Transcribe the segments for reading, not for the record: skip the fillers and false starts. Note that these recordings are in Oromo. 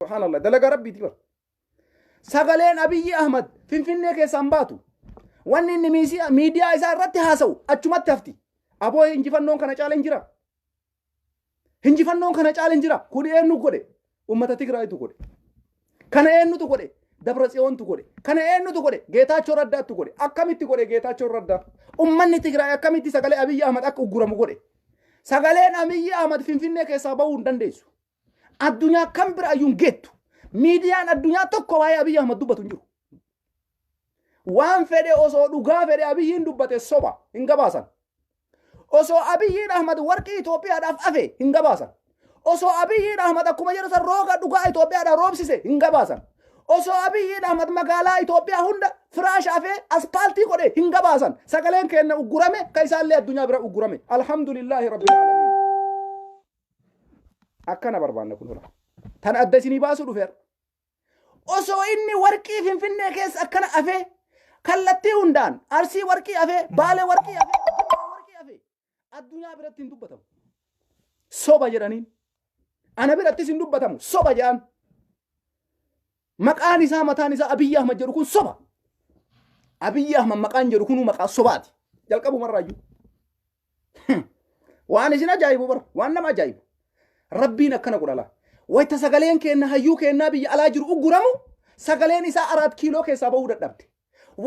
subhanallah dalaga rabbiiti bar sagaleen Abiyyi Ahmad Finfinnee keessaan baatu wanni inni miidiyaa isaa irratti haasa'u achumatti hafti aboo injifannoon kana caaleen jira injifannoon kana caaleen jira kun eenyu godhe ummata Tigraayitu godhe kana eenyutu godhe Dabratsiyoontu godhe kana eenyutu godhe Geetaachoo Raddaatu godhe akkamitti godhe Geetaachoo Raddaa ummanni Tigraay akkamitti sagalee Abiyyi Ahmad akka ugguramu godhe sagaleen Abiyyi Ahmad Finfinnee keessaa bahuu hin dandeessu addunyaa kam bira ayyuun geettu miidiyaan addunyaa tokko waa'ee Abiyyi Ahmad dubbatu hin jiru waan fedhe osoo dhugaa fedhe Abiyyiin dubbate soba hin gabaasan osoo Abiyyiin Ahmad warqii Itoophiyaadhaaf afe hin gabaasan osoo Abiyyiin Ahmad akkuma jedhu san rooga dhugaa Itoophiyaadhaaf roobsise hin gabaasan osoo Abiyyiin Ahmad magaalaa Itoophiyaa hunda firaasha afee aspaaltii godhe hin gabaasan sagaleen keenya uggurame ka isaallee addunyaa bira uggurame alhamdulillahi rabbil alamin akkana barbaanna kun hola tan adda isinii baasuu dhufeera osoo inni warqii Finfinnee keessa akkana afee kallattii hundaan Arsii warqii afee Baalee warqii afee addunyaa biratti hin dubbatamu soba jedhaniin ana birattis hin dubbatamu soba jedhan maqaan isaa mataan isaa Abiyyi Ahmad jedhu kun soba Abiyyi Ahmad maqaan jedhu kun maqaa sobaati jalqabumarraayyuu waan isin ajaa'ibu bara waan nama ajaa'ibu rabbiin akkana godhala wayta sagaleen keenna hayyuu keennaa biyya alaa jiru ugguramu sagaleen isaa 4 kiiloo keessaa bahuu dadhabde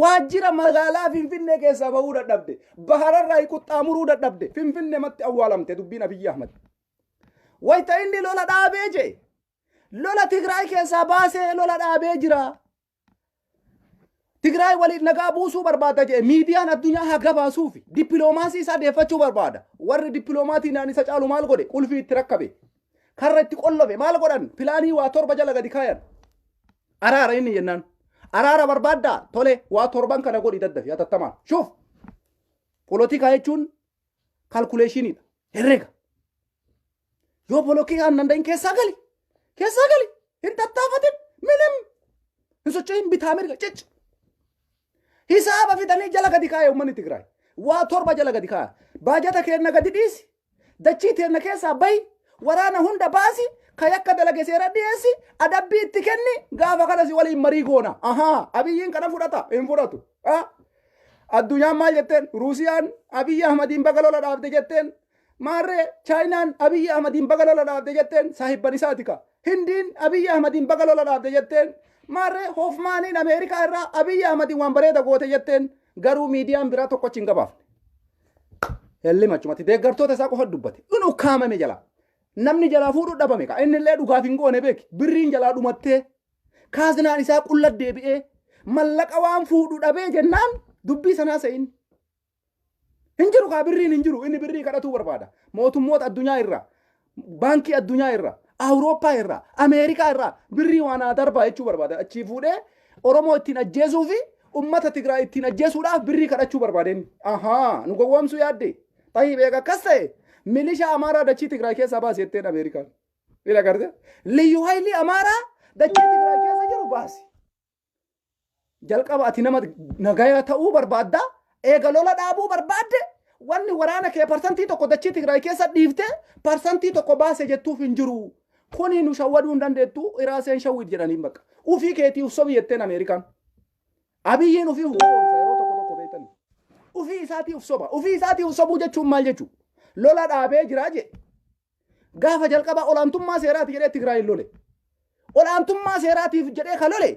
waajjira magaalaa Finfinnee keessaa bahuu dadhabde bahararraa quxxaamuruu dadhabde Finfinnee matti awwaalamte dubbiin Abiyyi Ahmad wayta inni lola dhaabee jee lola Tigraay keessaa baasee lola dhaabee jira Tigraay waliin nagaa buusuu barbaada jee miidiyaan addunyaa haa gabaasuufi dippiloomaasii isaa deeffachuu barbaada warri dippiloomaatii naan isa caalu maal godhe qulfii itti rakkabe karra itti qollofe maal godhan pilaanii waa 7 jala gadi kaayan araara inni jennaan araara barbaaddaa tole waa 7 kana godhi daddafi atattamaan shuuf polotikaa jechuun kalkuleeshiniidha herrega yoo polotikaan danda'in keessaa gali hin tattaafatin minim hin socho'in bitaa mirga cic hisaaba fidanii jala gadi kaaya ummanni Tigraay waa 7 jala gadi kaaya baajata keenna gadi dhiisi dachii teenna keessaa bahi waraana hunda baasi kayakka dalage seera dhiyeessi adabbii itti kenni gaafa kanas waliin marii goona Abiyyiin kana fudhata hin fudhatu addunyaan maal jetteen Ruusiyaan Abiyyi Ahmadiin baga lola dhaabde jetteen maarree Chaayinaan Abiyyi Ahmadiin baga lola dhaabde jetteen saahibban isaati ka Hindiin Abiyyi Ahmadiin baga lola dhaabde jetteen maarree Hoofmaaniin Ameerikaa irraa Abiyyi Ahmadiin waan bareeda goote jetteen garuu miidiyaan biraa tokkochi hin gabaafne helli machumatti deeggartoota isaa qofa dubbate unu kaamame jala namni jalaa fuudhu dhabame ka inni illee dhugaaf hin goone beeki birriin jalaa dhumattee kaazinaan isaa qulla deebi'ee mallaqa waan fuudhu dhabee jennaan dubbii sanaa sa'in hin jiru kaa birriin hin jiru inni birrii kadhatuu barbaada mootummoota addunyaa irraa baankii addunyaa irraa Awurooppaa irraa Ameerikaa irraa birrii waan darbaa jechuu barbaada achii fuudhee Oromoo ittiin ajjeesuu fi ummata Tigraay ittiin ajjeesuudhaaf birrii kadhachuu barbaadeen nu gowwoomsuu yaadde tahi beeka akkas ta'e milishaa Amaaraa dachii Tigraay keessaa baasi jetteen Ameerikaan ila garte liyyu hayli Amaaraa dachii Tigraay keessa jiru baasi jalqaba ati nama nagaya ta'uu barbaadda eega lola dhaabuu barbaadde wanni waraana kee parsantii tokko dachii Tigraay keessa dhiifte parsantii tokko baase jettuuf hin jiru kuni nu shawwaduu hin dandeettu iraaseen shawwid jedhaniin bakka ufii keetii uf sobi jetteen Ameerikaan Abiyyiin ufii huboomsa yeroo tokko beektan ufii isaatii uf sobuu jechuun maal jechuu lola dhaabee jiraa je gaafa jalqaba olaantummaa seeraati jedhee Tigraay lole olaantummaa seeraatiif jedhee ka lole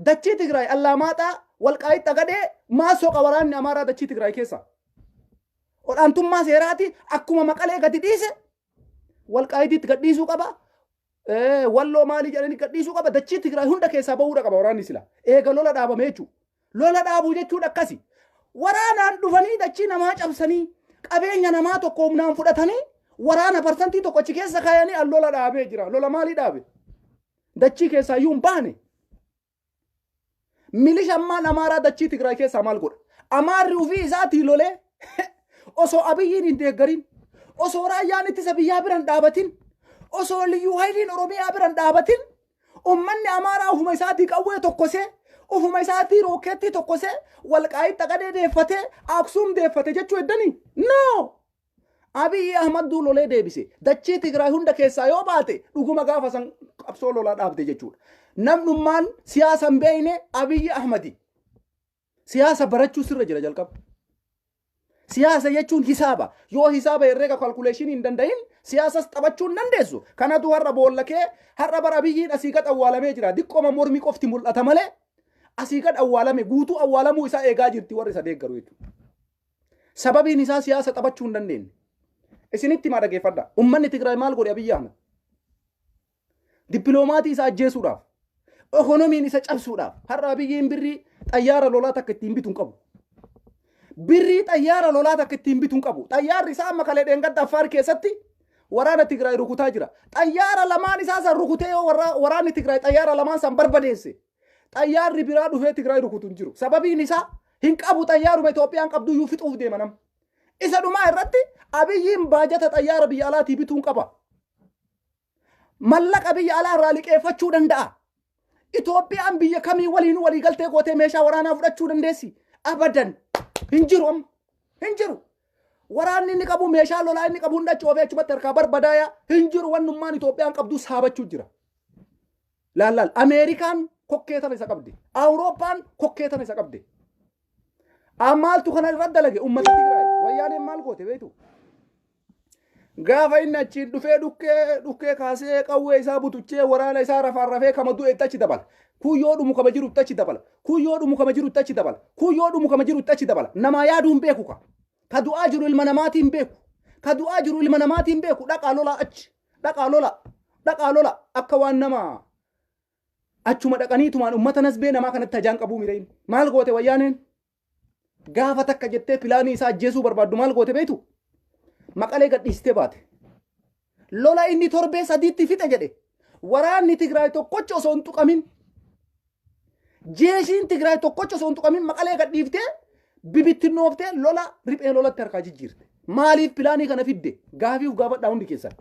dachii Tigraay Allaamaaxaa Walqaayitti Xagadee maasoqa waraanni Amaaraa dachii Tigraay keessa olaantummaa seeraati akkuma Maqalee gadi dhiise Walqaayititti gadhiisuu qaba walloo maalii jedhanii gadhiisuu qaba dachii Tigraay hunda keessaa bahuudha qaba waraanni sila eega lola dhaabame jechuu lola dhaabuu jechuudha akkasi waraanaan dhufanii dachii namaa cabsanii qabeenya namaa tokko humnaan fudhatanii waraana parsantii tokko achi keessa kaayanii lola dhaabee jira lola maalii dhaabe dachii keessaa iyyuu hin baane milishammaan Amaaraa dachii Tigraay keessaa maal godha Amaarri ufii isaatii lolee osoo Abiyyiin hin deeggarin osoo raayyaan ittisa biyyaa biran dhaabatin osoo liyyuu hayliin Oromiyaa biran dhaabatin ummanni Amaaraa ufuma isaatii qawwee tokkosee ufuma isaatii rookeettii tokkosee Walqaayitti Xagadee deeffatee Aksuum deeffate jechuu eddanii no Abiy Ahmad duulolee deebise. Dachii Tigraay hunda keessaa yoo baate dhuguma gaafa san qabsoo lolaa dhaabde jechuudha. Namnummaan siyaasa hin beekne Abiy Ahmadi. Siyaasa barachuu sirra jira jalqaba. Siyaasa jechuun hisaaba. Yoo hisaaba herreega kalkuleeshinii hin danda'in siyaasas taphachuu hin dandeessu. Kanatu har'a boollakee har'a bara Abiyyiin asii gad awwaalamee jira. Diqqooma mormii qofti mul'ata malee asii gad awwaalame guutuu awwaalamuu isaa eegaa jirti warri isa deeggaru jechuudha. Sababiin isaa siyaasa taphachuu hin dandeenye. Isinitti maa dhageeffadha. Uummanni Tigraay maal godhe Abiy Ahmed? Dippiloomatii isa ajjeesuudhaaf, ekonomiin isa cabsuudhaaf har'a Abiyyiin birrii xayyaara lolaa takka ittiin bituun qabu. Birrii xayyaara lolaa takka ittiin bituun qabu. Xayyaarri isaa amma kalee dheengadda Affaar keessatti waraana Tigraay rukutaa jira. Xayyaara lamaan isaa san rukutee yoo waraanni Tigraay xayyaara lamaan san barbadeesse xayyaarri biraa dhufee Tigraay rukutu hin jiru. Sababiin isaa hin qabu xayyaaruma Itoophiyaan qabdu iyyuu fixuuf deema nam. Isa dhumaa irratti Abiyyiin baajata xayyaara biyya alaatii bituun qaba. Mallaqa biyya alaa irraa liqeeffachuu danda'a. Itoophiyaan biyya kamii waliin walii galtee gootee meeshaa waraanaa fudhachuu dandeessi? Abadan. Hin jiru amma. Hin jiru. Waraanni inni qabu meeshaa lolaa inni qabu hunda coofee achumatti harkaa barbadaaya. Hin jiru wannummaan Itoophiyaan qabdu saabachuu jira. Laal Ameerikaan kokkee tana isa qabdi. Awurooppaan kokkee tana isa qabdi. Maaltu kana irra dalage uummata Tigraay wayyaaneen maal goote beektu? Gaafa inni achiin dhufee dhukkee kaasee qawwee isaa butuchee waraana isaa rafee kama du'e achi dabala. Kuyyoo dhumu kama jiru achi dabala. Kuyyoo dhumu kama jiru achi dabala. Kuyyoo dhumu kama jiru achi dabala. Nama yaaduu hin beeku ka. Ka du'aa jiru ilma namaatiin beeku. Ka du'aa jiru ilma namaatiin beeku dhaqaa lola achi. Dhaqaa lola. Dhaqaa lola akka waan nama achuma dhaqaniitumaan uummata nasbee namaa kanatti hajaan qabuu mireen. Maal goote wayyaaneen? Gaafa takka jettee pilaanii isaa ajjeesuu barbaaddu maal goote beektu? Maqalee gadhiistee baate. Lola inni torbee sadiitti fixe jedhe. Waraanni Tigraay tokkocha osoo hin tuqamin. Jeeshiin Tigraay tokkocha osoo hin tuqamin maqalee gadhiiftee bibittinnooftee lola riphee lolatti harkaa jijjiirte. Maaliif pilaanii kana fidde? Gaafiif gaafadhaa hundi keessan.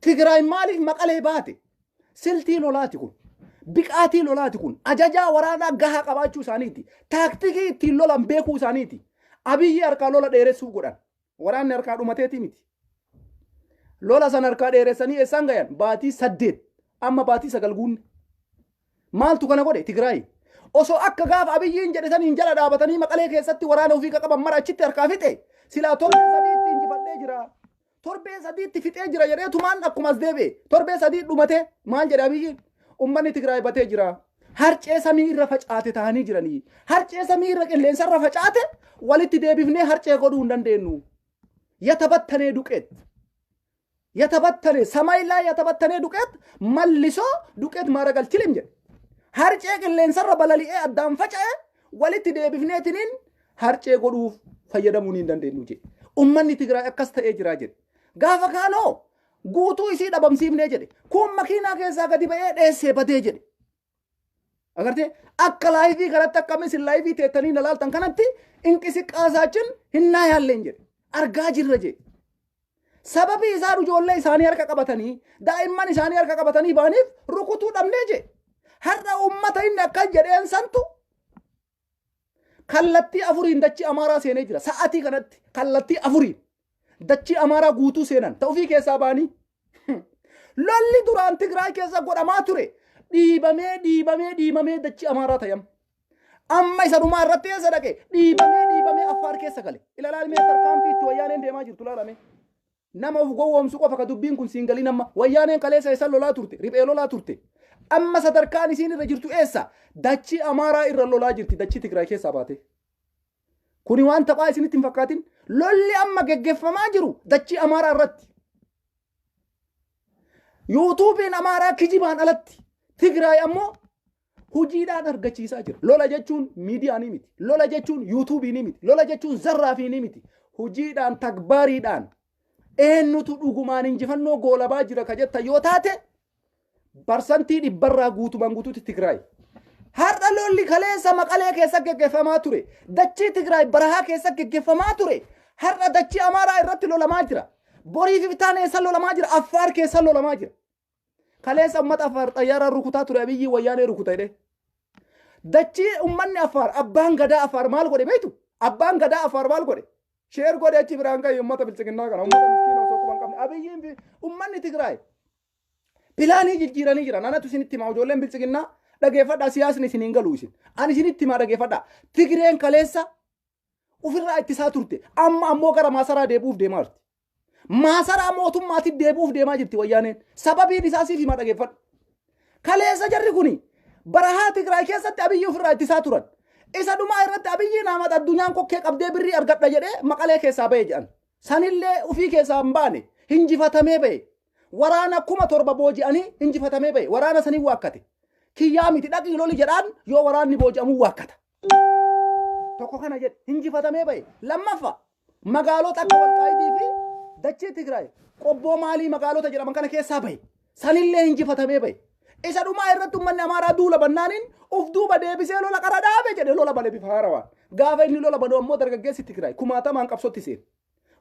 Tigraay maaliif maqalee baate? Siltii lolaati kun. Biqaatii lolaati kun. Ajajaa waraanaa gahaa qabaachuu isaaniiti. Taaktikii ittiin lolan beekuu isaaniiti. Abiyyi harkaa lola dheeressuu godhan. Waraanni harkaa dhumateeti miti. Lola san harkaa dheeressanii eessaan gayan? Baatii 8 amma baatii 9 guunne. Maaltu kana godhe Tigraay? Osoo akka gaafa Abiyyiin jedhetanii jala dhaabatanii maqalee keessatti waraana ofii qaban mara achitti harkaa fixe silaa torbee sadiitti injifadhee jira. Torbee sadiitti fixee jira jedheetumaan akkuma as deebi'e. Torbee sadii dhumate maal jedhe Abiyyiin? Uummanni Tigraay batee jira. Harcee samii irra facaate ta'anii jiranii. Harcee samii irra qilleensa irra facaate walitti deebifnee harcee godhuu hin dandeenyu. Yatabattane duqeet. Yatabattane samaayilaa yatabattane duqeet mallisoo duqeet maara galchilim jedhe. Harcee qilleensa irra balali'ee addaan faca'e walitti deebifneetiniin harcee godhuuf fayyadamuu hin dandeenyu jedhe. Uummanni Tigraay akkas ta'ee jira jedhe. Gaafa kaanoo guutuu isii dhabamsiifnee jedhe. Kun makiinaa keessaa gadi ba'ee dheessee badee jedhe. Agartee akka laayifii kanatti akkamis laayifii teettanii na laaltan kanatti inqisiqqaasaachin hinnaa yaalleen jedhe. Argaa jirra jedhe. Sababii isaan ijoollee isaanii harka qabatanii daa'imman isaanii harka qabatanii baaniif rukutuu dhabnee jedhe. Har'a uummata inni akkas jedheen santu kallattii afuriin dachii Amaaraa seenee jira. Sa'aatii kanatti kallattii afuriin dachii Amaaraa guutuu seenan ta'ufii keessaa baanii. Lolli duraan Tigraay keessa godhamaa ture dhiibamee dachii Amaaraa ta'am. Amma isa dhumaa irratti eessa dhaqe dhiibamee Affaar keessa gale. Ilaalaalmee tarkaanfii itti wayyaaneen deemaa jirtu laalame. Nama of gowwoomsu qofa ka dubbiin kun siin galii nama wayyaaneen kaleessa isa lolaa turte riphee lolaa turte. Amma sadarkaan isiin irra jirtu eessa? Dachii Amaaraa irra lolaa jirti dachii Tigraay keessaa baate. Kuni waan taphaa isinitti hin fakkaatin. Lolli amma geggeeffamaa jiru dachii Amaaraa irratti. Yuutuubiin Amaaraa kijibaan alatti. Tigraay ammoo hojiidhaan argachiisaa jira. Lola jechuun miidiyaa ni miti. Lola jechuun yuutuubii ni miti. Lola jechuun zarraafii ni miti. Hojiidhaan takbaariidhaan eenyutu dhugumaan injifannoo goolabaa jira ka jetta yoo taate barsantii dhibbarraa guutumaan guutuutti Tigraay. Har'a lolli kaleessa maqalee keessa geggeeffamaa ture. Dachii Tigraay barahaa keessa geggeeffamaa ture. Har'a dachii Amaaraa irratti lolamaa jira. Borii fi bitaan eessa lolamaa jira? Affaar keessa lolamaa jira. Kaleessa uummata Affaar xayyaaraan rukutaa ture Abiyyi wayyaanee rukuta jedhee. Dachii uummanni Affaar abbaan gadaa Affaar maal godhe beektu? Abbaan gadaa Affaar maal godhe? Sheer godhe achi biraan ga'e uummata bilchiginnaa kana uummata qabne abiyyiin ummanni Tigraay pilaanii jijjiiranii jira nanatu isinitti himaa ijoolleen bilchiginnaa dhageeffadhaa siyaasni isiniin galuu isin ani isinitti himaa dhageeffadhaa Tigreen kaleessa ofirraa ittisaa turte amma ammoo gara maasaraa deebuuf deemaa jirti maasaraa mootummaatiif deebuuf deemaa jirti wayyaaneen sababiin isaa siif himaa dhageeffadhu kaleessa jarri kuni barahaa Tigraay keessatti abiyyi ofirraa ittisaa turan isa dhumaa irratti abiyyi naamata addunyaan kokkee qabdee birrii argadha jedhee maqalee keessaa ba'e jedhan sanillee ufii keessaa hin baane hinjifatamee ba'e waraana 7,000 booji'anii hinjifatamee ba'e waraana sanii waakkate kiyyaa miti dhaqii loli jedhaan yoo waraanni booji'amuu waakkata tokko kana jedhe hinjifatamee ba'e lammaffaa magaalota akka Walqaayitii fi dachee Tigraay qobboo maalii magaalota jedhaman kana keessaa ba'e sanillee hinjifatamee ba'e isa dhumaa irratti ummanni Amaaraa duula bannaaniin uf duuba deebisee lola qara dhaabe jedhe lola bane bifa haarawaan gaafa inni lola banu ammoo dargaggeessi Tigraay 10,000 qabsotti seen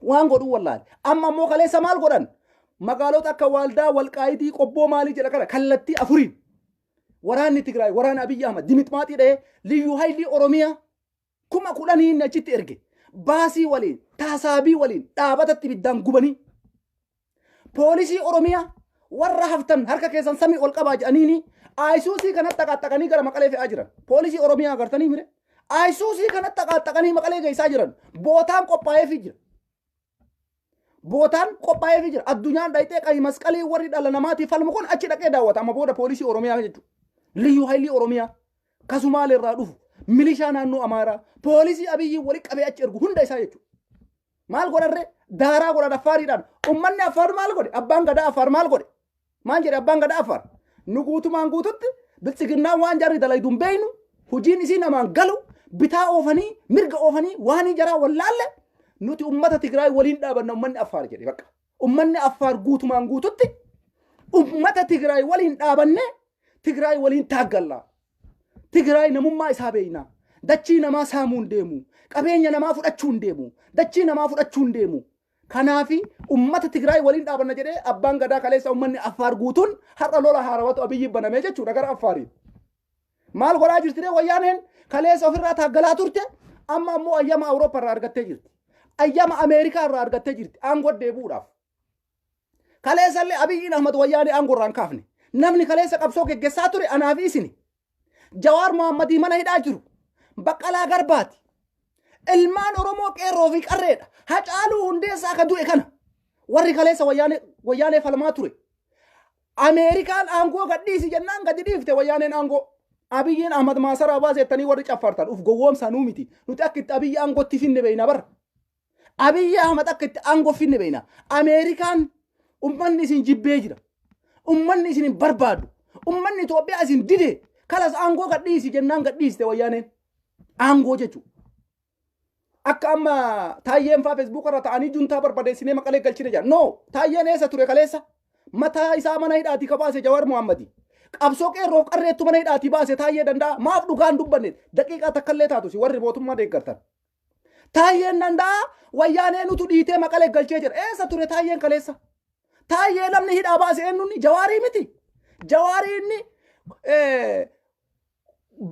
waan godhuu wallaale amma ammoo kaleessa maal godhan magaalota akka Waaldaa Walqaayitii qobboo maalii jedha kana kallattii afuriin waraanni Tigraay waraana Abiyyi Ahmad dimixmaaxii dha'ee liyyuu haylii Oromiyaa 10,000 achitti erge baasii waliin taasaabii waliin dhaabatatti biddaan gubanii poolisii Oromiyaa warra haftan harka keessan samii ol qabaa jedhaniini Ayisuusii kanatti xaqaxaqanii gara Maqalee fe'aa jiran poolisii Oromiyaa agartanii mire Ayisuusii kanatti xaqaxaqanii Maqalee geessaa jiran bootaan qophaa'eefii jira bootaan qophaa'eefii jira addunyaan dhayxee qayi masqalii warri dhala namaatiif falmu kun achi dhaqee daawwata amma booda poolisii Oromiyaa jechuudha liyyuu haylii Oromiyaa kasumaal irraa dhufu milishaa naannoo Amaaraa poolisii Abiyyi wali qabee achi ergu hunda isaa jechuudha maal godharre daaraa godhan Affaariidhaan ummanni Affaar maal godhe abbaan gadaa Affaar maal godhe maal jedhe abbaan gadaa Affaar nu guutumaan guututti bilchiginnaan waan jarri dalayduun beeynu hojiin isii namaan galu bitaa oofanii mirga oofanii waan jaraa wallaalle nuti ummata Tigraay waliin dhaabanna ummanni Affaar jedhe bakka ummanni Affaar guutumaan guututti ummata Tigraay waliin dhaabanne Tigraay waliin taaggallaa Tigraay namummaa isaa beeyna dachii namaa saamuun deemu qabeenya namaa fudhachuun deemu dachii namaa fudhachuun deemu kanaafi ummata Tigraay waliin dhaabanna jedhee abbaan gadaa kaleessa ummanni Affaar guutuun har'a lola haarawatu Abiyyi banamee jechuudha gara Affaariin maal godhaa jirti wayyaaneen kaleessa ofirraa taaggalaa turte amma ammoo ayyama Awurooppaa irraa argattee jirti ayyama Ameerikaa irraa argattee jirti aangoo deebuudhaaf kaleessa illee Abiyyiin Ahmad wayyaanee aangoo irraa hin kaafne namni kaleessa qabsoo geggeessaa ture anaafi isini Jawaar Mohammadii mana hidhaa jiru Baqqalaa Garbaati ilmaan Oromoo qeerroo fi qarreedha Hacaaluu Hundeessaa ka du'e kana warri kaleessa wayyaanee falmaa ture Ameerikaan aangoo gadhiisi jennaan gadi dhiifte wayyaaneen aangoo Abiyyiin Ahmad maasaraa baasettanii warri caffartan uf gowwoomsaa nuu miti nuti akka itti Abiyyi aangootti finne beeyna bara Abiyyi Ahmad akka itti aangoo finne beeyna Ameerikaan ummanni isin jibbee jira ummanni isin hin barbaadu ummanni Itoophiyaa isin dide kalas aangoo gadhiisi jennaan gadhiiste wayyaaneen aangoo jechuudha akka amma taayyeen faa Facebook irra ta'anii juntaa barbadeessinee Maqalee galchine jira no taayyeen eessa ture kaleessa mataa isaa mana hidhaatii ka baase Jawaar Mohammadii qabsoo qeerroo qarreettu mana hidhaatii baase taayyee danda'a maaf dhugaan dubbanne daqiiqaa takkallee taatu si warri mootummaa deeggartan taayyeen danda'a wayyaanee nutu dhiitee Maqalee galchee jira eessa ture taayyeen kaleessa taayyee namni hidhaa baase eenyuuni Jawaarii miti Jawaarii inni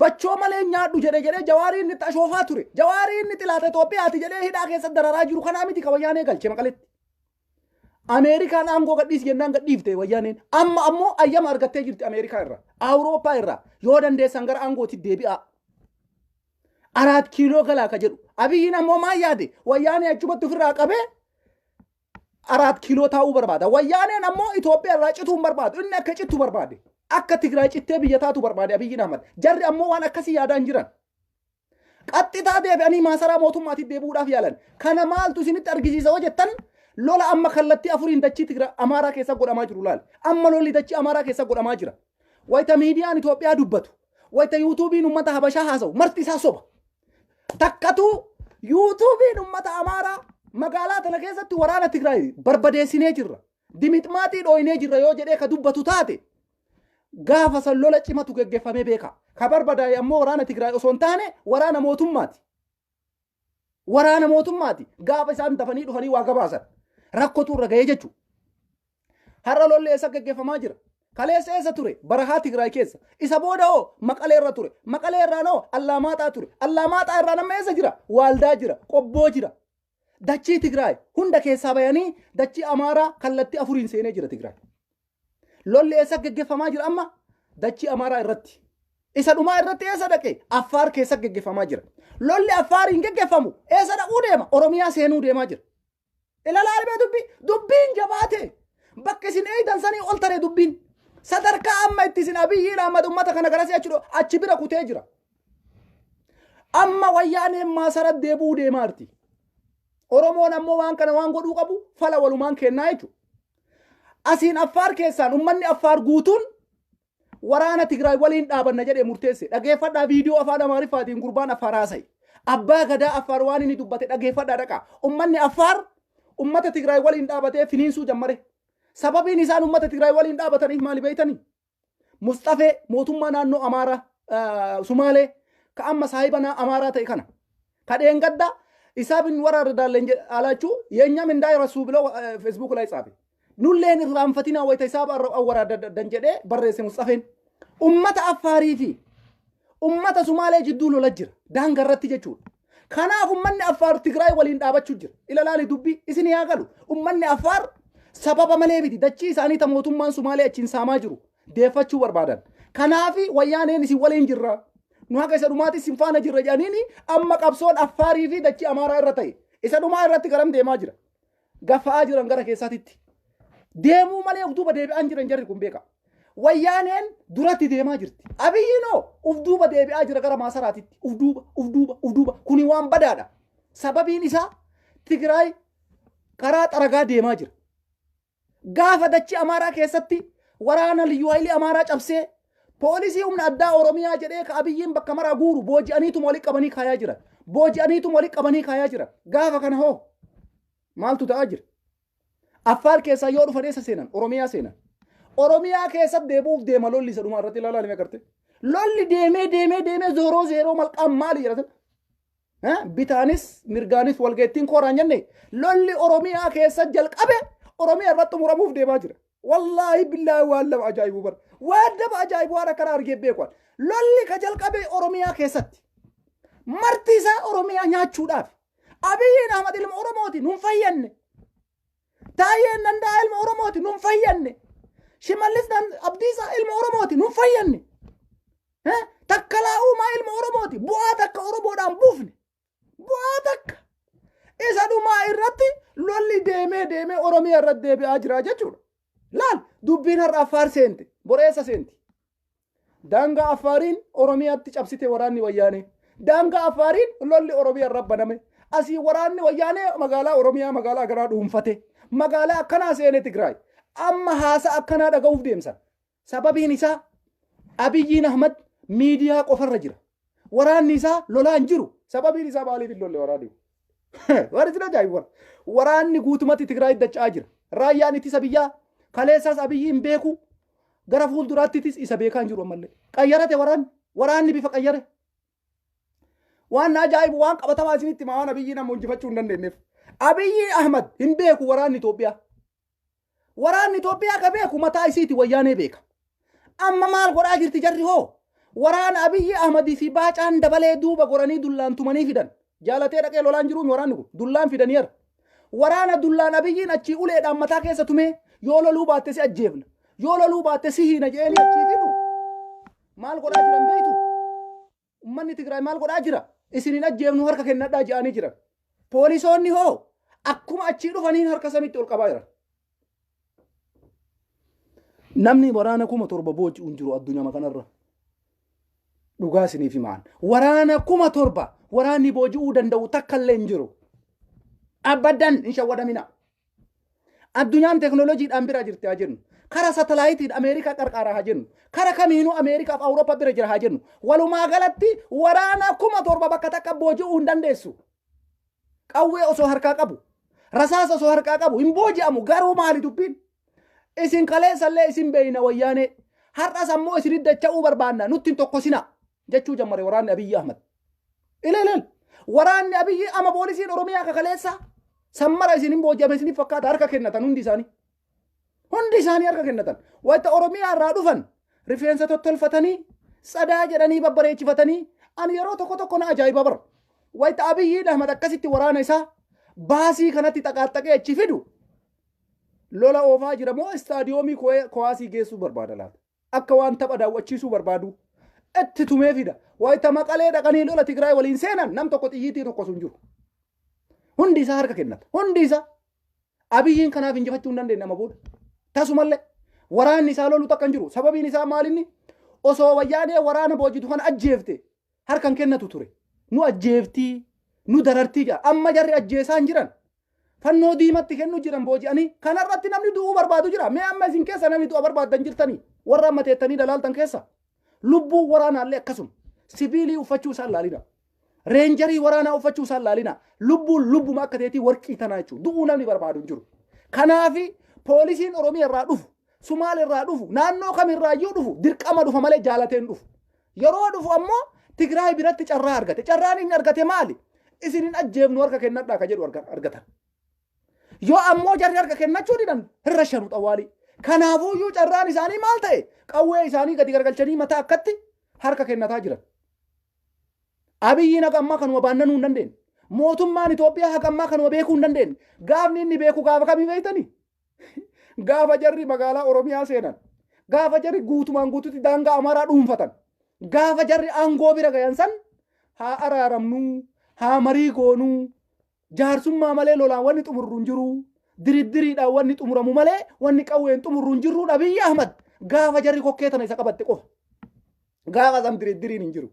bachoo malee nyaadhu jedhe Jawaarii inni xashoofaa ture Jawaarii inni xilaata Itoophiyaati jedhee hidhaa keessa dararaa jiru kanaa miti ka wayyaanee galche Maqaleetti Ameerikaan aangoo gadhiisi jennaan gadhiifte wayyaaneen amma ammoo ayyama argattee jirti Ameerikaa irraa Awurooppaa irraa yoo dandeessan gara aangootti deebi'aa 4 kiiloo galaa ka jedhu Abiyyiin ammoo maal yaade wayyaanee achumatti ofirraa qabee 4 kiiloo taa'uu barbaada wayyaaneen ammoo Itoophiyaa irraa cituu hin barbaadu inni akka citu barbaade akka Tigraay cittee biyya taatu barbaade Abiyyiin Ahmad jarri ammoo waan akkasii yaadaan jiran qaxxitaa deebi'anii maasaraa mootummaatiif deebi'uudhaaf yaalan kana maaltu isinitti argisiisa hoo jettan lola amma kallattii afuriin dachii Tigraay Amaaraa keessa godhamaa jiru laal amma lolli dachii Amaaraa keessa godhamaa jira wayita miidiyaan Itoophiyaa dubbatu wayita yuutuubiin ummata Habashaa haasa'u marti isaa soba takkatu yuutuubiin ummata Amaaraa magaalaa tana keessatti waraana Tigraay barbadeessinee jirra dimixmaaxii dhooyinee jirra yoo jedhee ka dubbatu taate gaafa san lola cimatu geggeeffamee beeka ka barbadaa'e ammoo waraana Tigraay osoo hin taane waraana mootummaati gaafa isaan dafanii dhufanii waa gabaasan rakkotu irra ga'ee jechuudha har'a lolli eessa geggeeffamaa jira kaleessa eessa ture barahaa Tigraay keessa isa booda hoo Maqalee irra ture Maqalee irraa noo Allamaaxaa ture Allamaaxaa irraa nama eessa jira Waaldaa jira Qobboo jira dachii Tigraay hunda keessaa bayanii dachii Amaaraa kallattii afuriin seenee jira Tigraay. Lolli eessa geggeeffamaa jira amma dachii Amaaraa irratti. Isa dhumaa irratti eessa dhaqee Affaar keessa geggeeffamaa jira. Lolli Affaariin geggeeffamu eessa dhaquu deema Oromiyaa seenuu deemaa jira. Ilaalaa argaa dubbiin jabaate bakka isin eeydan sanii ol taree dubbiin. Sadarkaa amma itti isin Abiyyiin Ahmad uummata kana garasi achi bira kutee jira. Amma wayyaaneen maasaratti deebuu deemaa jirti. Oromoon ammoo waan kana waan godhuu qabu fala walumaan kennaa jechuudha. Asiin Affaar keessaan uummanni Affaar guutuun waraana Tigraay waliin dhaabanna jedhee murteesse. Dhageeffadhaa viidiyoo afaan Amaariffaatiin gurbaan Affaar haasa'e. Abbaa gadaa Affaar waan inni dubbate dhageeffadhaa dhaqaa. Uummanni Affaar uummata Tigraay waliin dhaabatee finiinsuu jammare. Sababiin isaan uummata Tigraay waliin dhaabataniif maali beeytanii? Mustafee mootummaa naannoo Amaaraa Sumaalee ka amma saahibana Amaaraa ta'e kana. Kadheen gadda isaabin waraara daalleen alaachuu yeenya mindaa rasuu biloo Facebook ላይ ጻፈ. Nulleen irraanfatina wayita isaab waraara dan jedhee barreesse Mustafeen. Ummata Affaarii fi ummata Sumaalee jidduu lola jira. Daangaa irratti jechuudha. Kanaaf ummanni Affaar Tigraay waliin dhaabachuu jira. Ilaalaali dubbii isin yaa galu. Ummanni Affaar sababa malee biti dachii isaanii ta mootummaan Sumaalee achiin saamaa jiru deeffachuu barbaadan. Kanaaf wayyaaneen isin waliin jirra. Nu haqa isa dhumaatti isin faana jirra jedhaniini amma qabsoon Affaarii fi dachii Amaaraa irra ta'e. Isa dhumaa irratti garam deemaa jira. Gaffa'aa jiran gara keessaatitti. Deemuu malee of duuba deebi'aan jiran jarri kun beeka. Wayyaaneen duratti deemaa jirti. Abiyyiinoo of duuba deebi'aa jira gara maasaraatitti. Uf duuba. Kuni waan badaadha. Sababiin isaa Tigraay karaa xaragaa deemaa jira. Gaafa dachii Amaaraa keessatti waraana liyyuu haayilii Amaaraa cabsee poolisii humna addaa Oromiyaa jedhee ka Abiyyiin bakka maraa guuru booji'aniitu walii qabanii kaayaa jira. Gaafa kana hoo maaltu ta'aa jira? Affaar keessaa yoo dhufan eessa seenan? Oromiyaa seenan. Oromiyaa keessatti deebuuf deema lolli isa dhumaa irratti ilaalaa nima garte. Lolli deemee zeeroo malqaan maali jedhatan? Bitaanis mirgaanis walgeettiin kooraan jenne lolli Oromiyaa keessa jalqabe Oromiyaa irratti muramuuf deemaa jira. Wallaahi billaahi waan lama ajaa'ibu bara. Waan lama ajaa'ibu waan akkana argee beekan. Lolli ka jalqabe Oromiyaa keessatti. Marti isaa Oromiyaa nyaachuudhaaf. Abiyyiin Ahmad ilma Oromooti nun fayyanne. Taayyeen danda'a ilma Oromooti nun fayyanne. Shimallis Abdiisaa ilma Oromooti nun fayyanne. Takkalaa Uumaa ilma Oromooti bu'aa takka Oromoodhaan buufne. Bu'aa takka. Isa dhumaa irratti lolli deemee Oromiyaa irratti deebi'aa jira jechuudha. Laal dubbiin har'a Affaar seente boreessa seenti. Daangaa Affaariin Oromiyaatti cabsite waraanni wayyaanee. Daangaa Affaariin lolli Oromiyaa irra baname. Asii waraanni wayyaanee magaalaa Oromiyaa magaalaa garaa dhuunfate. Magaalaa akkanaa seene Tigraay. Amma haasa akkanaa dhaga'uuf deemsan. Sababiin isaa Abiyyiin Ahmad miidiyaa qofarra jira. Waraanni isaa lolaan jiru. Sababiin isaa maaliif hin lolle waraanni? Waan isin ajaa'ibu waraanni guutumatti Tigraay dacha'aa jira. Raayyaan ittisa biyyaa kaleessaas Abiyyiin beeku gara fuulduraattis isa beekaan jiru ammallee. Qayyarate waraanni bifa qayyare. Waan ajaa'ibu waan qabatamaa isinitti maan Abiyyiin amma injifachuu hin dandeenyeef. Abiyyi Ahmad hin beeku waraanni Itoophiyaa. Waraanni Itoophiyaa ka beeku mataa isiiti wayyaanee beeka. Amma maal godhaa jirti jarri hoo? Waraana Abiyyi Ahmadii fi Baacaan dabalee duuba goranii dullaan tumanii fidan. Jaalatee dhaqee lolaan jiruun waraanni kun dullaan fidanii jira. Waraana dullaan Abiyyiin achii uleedhaan mataa keessa tumee yoo loluu baatte si ajjeefna. Yoo loluu baatte si hiina jedhanii achii fidu. Maal godhaa jiran beektu? Uummanni Tigraay maal godhaa jira? Isinin ajjeefnu harka kennadhaa jedhanii jiran. Poolisoonni hoo akkuma achii dhufaniin harka samitti ol qabaa jiran. Namni waraana 7,000 booji'uun jiru addunyaa kanarra. Dhugaa isiniif himaan. Waraana 7,000 waraanni booji'uu danda'u takka illee hin jiru. Abbadan hin shawwadamina. Addunyaan teknooloojiidhaan bira jirti haa jennu. Kara satalaayitiidhaan Ameerikaa qarqaaraa haa jennu. Kara kamiinuu Ameerikaa fi Awurooppaa bira jira haa jennu. Walumaa galatti waraana 7,000 bakka takka booji'uu hin dandeessu. Qawwee osoo harkaa qabu. Rasaasa osoo harkaa qabu hin booji'amu garuu maali dubbiin? Isin kaleessallee isin beeyna wayyaanee. Har'as ammoo isin dacha'uu barbaanna nutti hin tokkosina jechuu jammare waraanni Abiyyi Ahmad. Ilaaleel waraanni Abiyyi ama poolisiin Oromiyaa kaleessa sammara isin hin booji'ame isin fakkaata harka kennatan hundi isaanii. Hundi isaanii harka kennatan. Wayita Oromiyaa irraa dhufan rifeensa tottolfatanii sadaa jedhanii babbareechifatanii ani yeroo tokko na ajaa'iba bara. Wayita Abiyyi Ahmad akkasitti waraana isaa baasii kanatti xaqaaxaqee achi fidu lola oofaa jira moo istaadiyoomii kuwaasii geessuu barbaada laata akka waan tapha daawwachiisuu barbaadu itti tumee fida wayita maqalee dhaqanii lola Tigraay waliin seenan nam tokko xiyyiitii tokko sun jiru hundi isaa harka kennata hundi isaa abiyyiin kanaaf injifachuu hin dandeenye nama booda tasumallee waraanni isaa lolu takkan jiru sababiin isaa maalinni osoo wayyaanee waraana boojitu kan ajjeefte harkan kennatu ture nu ajjeeftii nu darartii jira amma jarri ajjeesaan jiran fannoo diimatti kennu jiran booji'anii kanarratti namni du'uu barbaadu jira mee amma isin keessa namni du'a barbaadan jirtanii warra amma teettanii dalaaltan keessa lubbuu waraanaallee akkasuma sibiilii uffachuu isaan laalina reenjarii waraanaa uffachuu isaan laalina lubbuun lubbuma akka teetii warqii tanaa jechuudha du'uu namni barbaadu hin jiru kanaafi poolisiin Oromiyaa irraa dhufu Sumaal irraa dhufu naannoo kamirraa iyyuu dhufu dirqama dhufa malee jaalateen dhufu yeroo dhufu ammoo Tigraay biratti carraa argate carraan inni argate maali isinin ajjeefnu harka kennadhaa ka jedhu argatan yoo ammoo jarri harka kennachuu didan hirra shanu xawaalii kanaafuyyuu carraan isaanii maal ta'e qawwee isaanii gadi gargalchanii mataa akkatti harka kennataa jiran abiyyiin haqa ammaa kanuma baannanuu hin dandeenye mootummaan Itoophiyaa haqa ammaa kanuma beekuu hin dandeenye gaafni inni beeku gaafa kamii beektanii gaafa jarri magaalaa Oromiyaa seenan gaafa jarri guutumaan guututti daangaa Amaaraa dhuunfatan gaafa jarri aangoo bira gayan san haa araaramnuu haa marii goonuu jaarsummaa malee lolaan wanni xumurru hin jiru diriddiriidhaan wanni xumuramu malee wanni qawween xumurru hin jirru Abiyyi Ahmad gaafa jarri kokkee tana isa qabatte qofa gaafa san diriddiriin hin jiru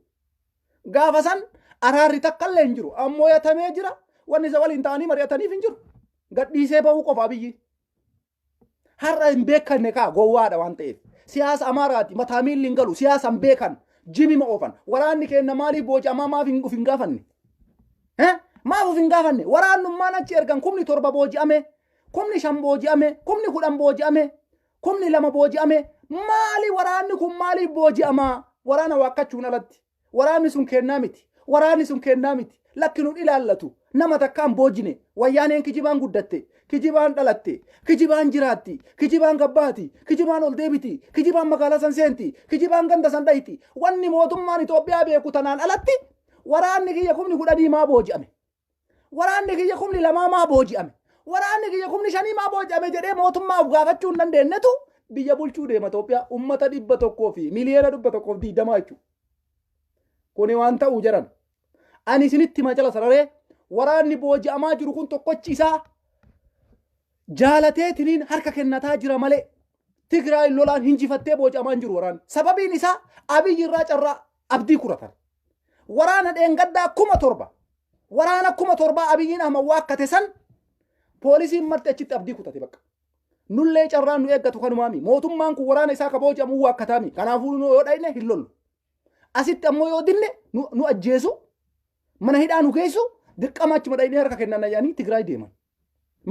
gaafa san araarri takkallee hin jiru ammoo yatamee jira wanni isa waliin ta'anii mari'ataniif hin jiru gadhiisee bahuu qofa Abiyyi har'a hin beekanne kaa gowwaadha waan ta'eef siyaasa Amaaraati mataa miilli hin galu siyaasa hin beekan jimima oofan waraanni kenna maaliif booji'amaa maaf hin gaafanne maaf of hin gaafanne waraannummaan achi ergan kumni 7 booji'ame kumni 5 booji'ame kumni 10 booji'ame kumni 2 booji'ame maali waraanni kun maaliif booji'amaa waraana waakkachuun alatti waraanni sun kennaa miti waraanni sun kennaa miti lakkinuun ilaallatu nama takkaan boojine wayyaaneen kijibaan guddatte kijibaan dhalatte kijibaan jiraatti kijibaan gabbaati kijibaan ol deebiti kijibaan magaalaa san seenti kijibaan ganda san dhayiti wanni mootummaan Itoophiyaa beeku tanaan alatti waraanni kiyya kumni 10 maa booji'ame waraanni kiyya kumni 2 maa booji'ame waraanni kiyya kumni 5 maa booji'ame jedhee mootummaaf gaafachuu hin dandeenyetu biyya bulchuu deema Itoophiyaa ummata 100 fi miliyoona 120 jechuudha kuni waan ta'uu jiran ani isinitti macala sararee waraanni booji'amaa jiru kun tokkochi isaa jaalateetiniin harka kennataa jira malee Tigraay lolaan hinjifattee booji'amaa jiru waraanni sababiin isaa Abiyyi irraa carraa abdii kuratan waraana dheengaddaa 7,000 waraana 7,000 Abiyyiin Ahmad waakkate san poolisiin marti achitti abdii kutate bakka nullee carraan nu eeggatu kanumaami mootummaan kun waraana isaa ka booji'amuu waakkataami kanaafuu nu yoo dhayne hin lollu asitti ammoo yoo dinne nu ajjeesu mana hidhaa nu geessu dirqama achuma dhayne harka kennan ayyaanii Tigraay deeman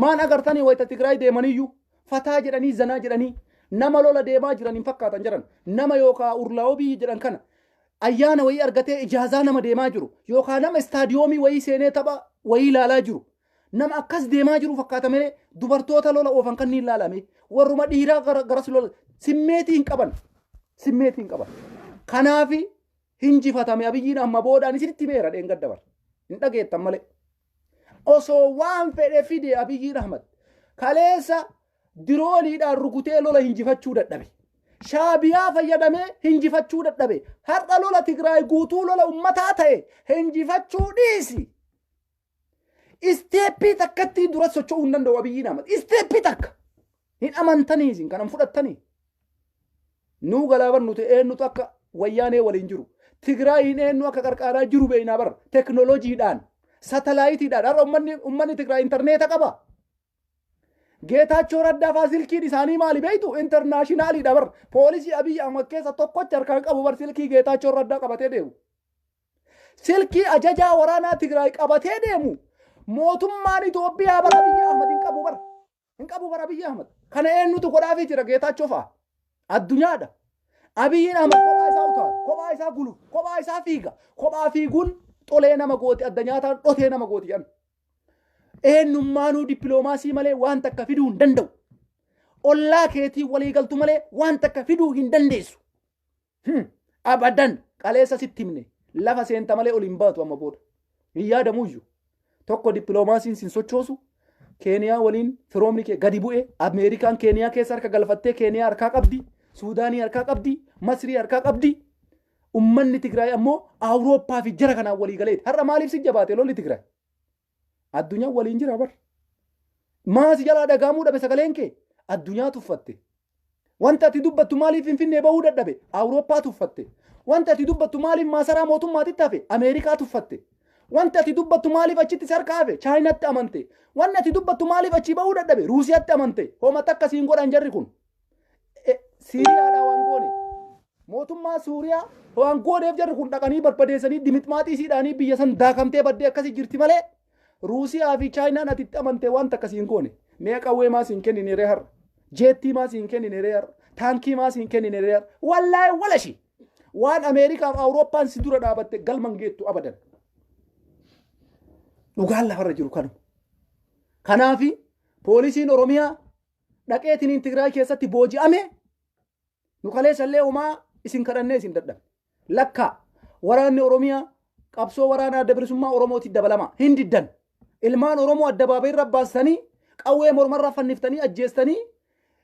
maan agartanii wayita Tigraay deemaniyyuu fataa jedhanii zanaa jedhanii nama lola deemaa jiran hin fakkaatan jiran nama yookaa urlaa'obii jedhan kana ayyaana wayii argatee ijaazaa nama deemaa jiru yookaa nama istaadiyoomii wayii seenee tapha wayii ilaalaa jiru nama akkas deemaa jiru fakkaata malee dubartoota lola oofan kan ni ilaalame warruma dhiiraa garas lola simmeetii hin qaban kanaafi hinjifatame Abiyyiin amma boodaan isinitti meera dheengadda bar hin dhageettan malee osoo waan fedhe fide Abiyyiin Ahmad kaleessa dirooniidhaan rukutee lola hinjifachuu dadhabe shaabiyaa fayyadamee hinjifachuu dadhabe har'a lola Tigraay guutuu lola ummataa ta'e hinjifachuu dhiisi isteeppii takkatti dura socho'uu hin danda'u Abiyyiin Ahmad isteeppii takka hin amantanii isin kanan fudhattanii nuu galaaban nuti eenyutu akka wayyaanee waliin jiru Tigraayiin eenyu akka qarqaaraa jiru beeknaa bara teknooloojiidhaan satalaayitiidhaan har'a ummanni Tigraay intarneeta qaba Geetaachoo Raddaa faa silkiin isaanii maali beektu intarnaashinaaliidha bar poolisii Abiyyi Ahmad keessa tokkochi harkaan qabu bar silkii Geetaachoo Raddaa qabatee deemu silkii ajajaa waraanaa Tigraay qabatee deemu mootummaan Itoophiyaa bara Abiyyi Ahmad hin qabu bara Abiyyi Ahmad kana eenyutu godhaafii jira Geetaachoo faa addunyaadha Abiyyiin Ahmad kophaa isaa utaala kophaa isaa gulu kophaa isaa fiiga kophaa fiiguun xolee nama gooti addunyaataan dhotee nama gooti jedhan eenyummaanuu dippiloomaasii malee waan takka fiduu hin danda'u ollaa keetii walii galtu malee waan takka fiduu hin dandeessu abadan qaleessa sitti himne lafa seenta malee ol hin baatu amma booda hin yaadamuyyuu tokko dippiloomaasiin sin sochoosu Keeniyaa waliin firoomni kee gadi bu'e Ameerikaan Keeniyaa keessa harka galfattee Keeniyaa harkaa qabdi Suudaanii harkaa qabdi Masrii harkaa qabdi ummanni Tigraay ammoo Awurooppaa fi jara kanaan walii galeeti har'a maaliif si jabaate lolli Tigraay addunyaa waliin jira bar maasi jalaa dhagaamuu dhabe sagaleen kee addunyaa tuffatte wanta ati dubbattu maaliif Finfinnee bahuu dadhabe Awurooppaa tuffatte wanta ati dubbattu maaliif maasaraa mootummaatitti hafe Ameerikaa tuffatte wanta ati dubbattu maaliif achitti sarkaa hafe Chaayinaatti amante wanti ati dubbattu maaliif achi bahuu dadhabe Ruusiyaatti amante hoomata akkasiin godhan jarri kun Siiriyaadhaa waan goone mootummaa Suuriyaa waan gooneef jarri kun dhaqanii barbadeessanii dimitmaatii siidhaanii biyya san daakamtee baddee akkasii jirti malee Ruusiyaa fi Chaayinaan atitti amante wanta akkasiin goone mee qawwee maasiin kennine ree har'a jeettii maasiin kennine ree har'a taankii maasiin kennine ree har'a wallaahi walashi waan Ameerikaa fi Awurooppaan si dura dhaabatte galman geettu abadan dhugaan lafarra jiru kanuma. Kanaafi poolisiin Oromiyaa dhaqeetiin Tigraay keessatti booji'ame nu kaleessallee homaa isin kadhannee isin dadhabe. Lakka waraanni Oromiyaa qabsoo waraanaa adda bilisummaa Oromooti dabalama hin diddan. Ilmaan Oromoo addabaabee irra baastanii qawwee mormarraa fanniftanii ajjeestanii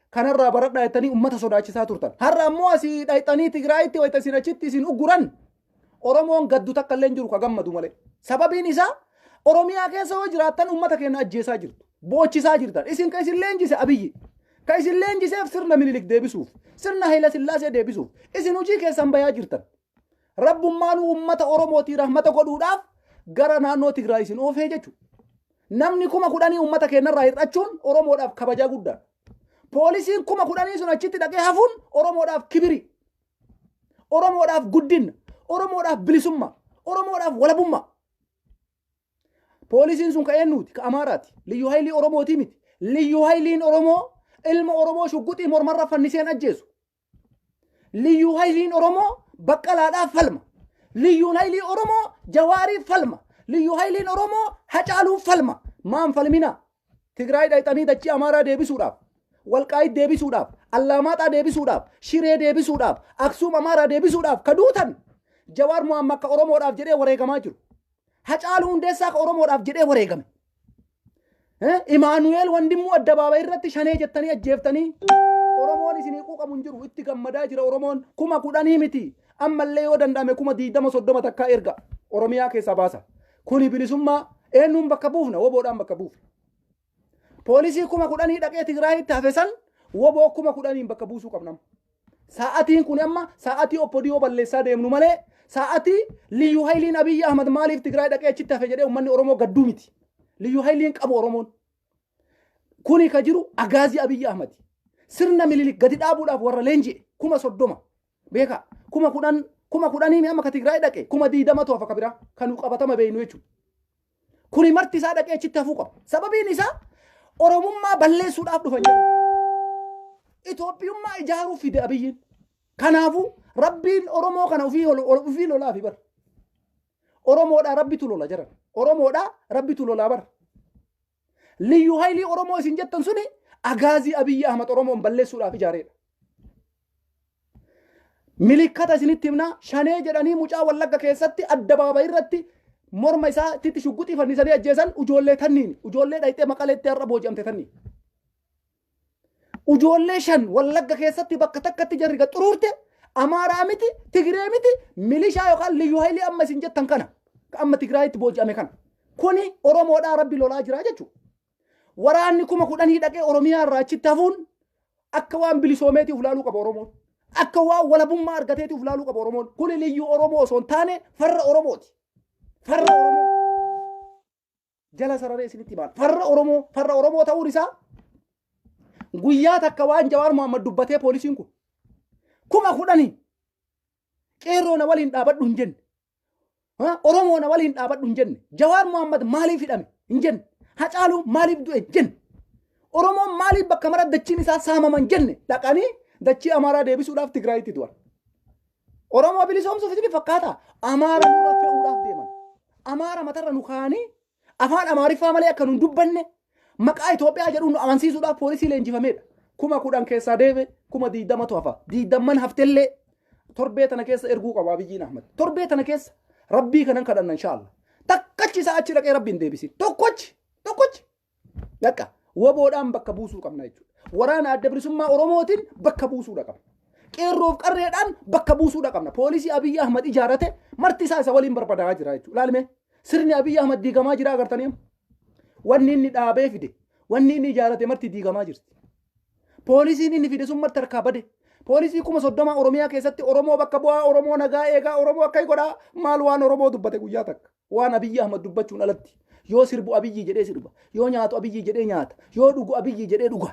kanarraa baradhaa jettanii uummata sodaachisaa turtan. Har'a ammoo asii dhayxanii Tigraayitti wayita isin achitti isin ugguran Oromoon gaddu takka illee jiru ka gammadu malee. Sababiin isaa Oromiyaa keessa yoo jiraattan uummata keenya ajjeesaa jirtu. Boochisaa jirtan. Isin ka isin leenjise Abiyyi. Ka isin leenjiseef sirna Minilik deebisuuf, sirna Hayila Sillaasee deebisuuf isin hojii keessan bayaa jirtan. Rabbummaan uummata Oromootii rahmata godhuudhaaf gara naannoo Tigraay isin oofee jechuudha. Namni 10,000 uummata keenyarraa hir'achuun Oromoodhaaf kabajaa guddaa. Poolisiin 10,000 sun achitti dhaqee hafuun Oromoodhaaf kibiri. Oromoodhaaf guddina. Oromoodhaaf bilisummaa. Oromoodhaaf walabummaa. Poolisiin sun ka eenyuuti? Ka Amaaraati. Liyyuu Haayilii Oromootii miti. Liyyuu Haayiliin Oromoo ilma Oromoo shugguxii mormarra fanniseen ajjeesu. Liyyuu Haayiliin Oromoo baqqalaadhaaf falma. Liyyuu Haayilii Oromoo jawaariif falma. Liyyuu Haayiliin Oromoo hacaaluuf falma. Maan falmina? Tigraay dhayxanii dachii Amaaraa deebisuudhaaf, Walqaayit deebisuudhaaf, Allaamaaxaa deebisuudhaaf, Shiree deebisuudhaaf, Aksuum Amaaraa deebisuudhaaf ka duutan Jawaar Mohaammed akka Oromoodhaaf jedhee wareegamaa jiru. Hacaaluu Hundeessaa ka Oromoodhaaf jedhee wareegame. Imaanuweel Wandimmoo addabaabaa irratti shanee jettanii ajjeeftanii Oromoon isinii quuqamu hin jiru itti gammadaa jira Oromoon 10,000 miti. Ammallee yoo danda'ame 20-30 takkaa erga Oromiyaa keessaa baasa. Kuni bilisummaa eenyuun bakka buufna WABOodhaan bakka buufna. Poolisii 10,000 dhaqee Tigraayitti hafe san WABO 10,000 bakka buusuu qabna. Sa'aatiin kun amma sa'aatii OPDO balleessaa deemnu malee sa'aatii Liyyuu Haayiliin Abiyyi Ahmad maaliif Tigraay dhaqee achitti hafe jedhee uummanni Oromoo gadduu miti. Liyyuu Haayiliin qabu Oromoon. Kuni ka jiru agaazii Abiyyi Ahmad. Sirna Minilik gadi dhaabuudhaaf warra leenji'e 30,000 beeka 10,000 amma ka Tigraay dhaqe 20,000 hafa kabira kan qabatama beeynu jechuudha. Kuni marti isaa dhaqee achitti hafuu qaba. Sababiin isaa Oromummaa balleessuudhaaf dhufan jedhu. Itoophiyummaa ijaaruuf fide Abiyyiin. Kanaafuu Rabbiin Oromoo kana ofii lolaa fi bara. Oromoodhaa Rabbitu lola jira. Oromoodhaa Rabbitu lolaa bara. Liyyuu Haayilii Oromoo isin jettan suni agaazii Abiyyi Ahmad Oromoon balleessuudhaaf ijaareedha. Milikkata isinitti himnaa shanee jedhanii mucaa Wallagga keessatti addabaabaa irratti morma isaa titti shugguxii fannisanii ajjeesan ujoollee tanniin ujoollee dhayxee Maqaleetti har'a booji'amte tanniin. Ujoollee 5 Wallagga keessatti bakka takkatti jarri xuruurte Amaaraa miti Tigree miti milishaa yookaan Liyyuu Haayilii amma isin jettan kana amma Tigraayitti booji'ame kana. Kuni Oromoodhaa Rabbi lolaa jira jechuudha. Waraanni 10,000 dhaqee Oromiyaa irraa achitti hafuun akka waan bilisoomeetiif ilaaluu qaba Oromoon. Akka waan walabummaa argateetiif ilaaluu qaba Oromoon. Kuni Liyyuu Oromoo osoo hin taane farra Oromooti. Farra Oromoo. Jala sararee isinitti maal? Farra Oromoo ta'uun isaa guyyaa takka waan Jawaar Mohaammed dubbatee poolisiin kun 10,000 qeerroo na waliin dhaabadhu hin jenne. Oromoo na waliin dhaabadhu hin jenne. Jawaar Mohaammed maaliif hidhame hin jenne. Hacaaluu maaliif du'e hin jenne. Oromoon maaliif bakka mara dachiin isaa saamama hin jenne. Dhaqanii dachii Amaaraa deebisuudhaaf Tigraayitti du'an. Oromoo bilisoomsuuf isin fakkaata. Amaara nurra fe'uudhaaf deeman. Amaara matarra nu kaanii afaan Amaariffaa malee akka nu dubbanne maqaa Itoophiyaa jedhu nu amansiisuudhaaf poolisii leenjifameedha. 10,000 keessaa deebe 20,000 hafa. 20 haftellee torbee tana keessa erguu qaba Abiyyiin Ahmad. Torbee tana keessa Rabbii kanan kadhanna inshallah. takkachi isaa achi dhaqee rabbiin deebisi tokkochi dhaqa waboodhaan bakka buusuu qabna jechuudha waraana adda bilisummaa oromootiin bakka buusuudha qabna qeerroof qarreedhaan bakka buusuudha qabna poolisii Abiyyi Ahmad ijaarate marti isaa isa waliin barbaadaa jira jechuudha laalme sirni Abiyyi Ahmad diigamaa jira agartanii wanni inni dhaabee fide wanni inni ijaarate marti diigamaa jirti poolisiin inni fide sun marti harkaa bade poolisii kuma 30 Oromiyaa keessatti Oromoo bakka bu'aa Oromoo nagaa eegaa Oromoo akka godhaa maal waan Oromoo dubbate guyyaa takka waan Abiyyi Ahmad dubbachuun alatti yoo sirbu Abiyyi jedhee sirba yoo nyaatu Abiyyi jedhee nyaata yoo dhugu Abiyyi jedhee dhuga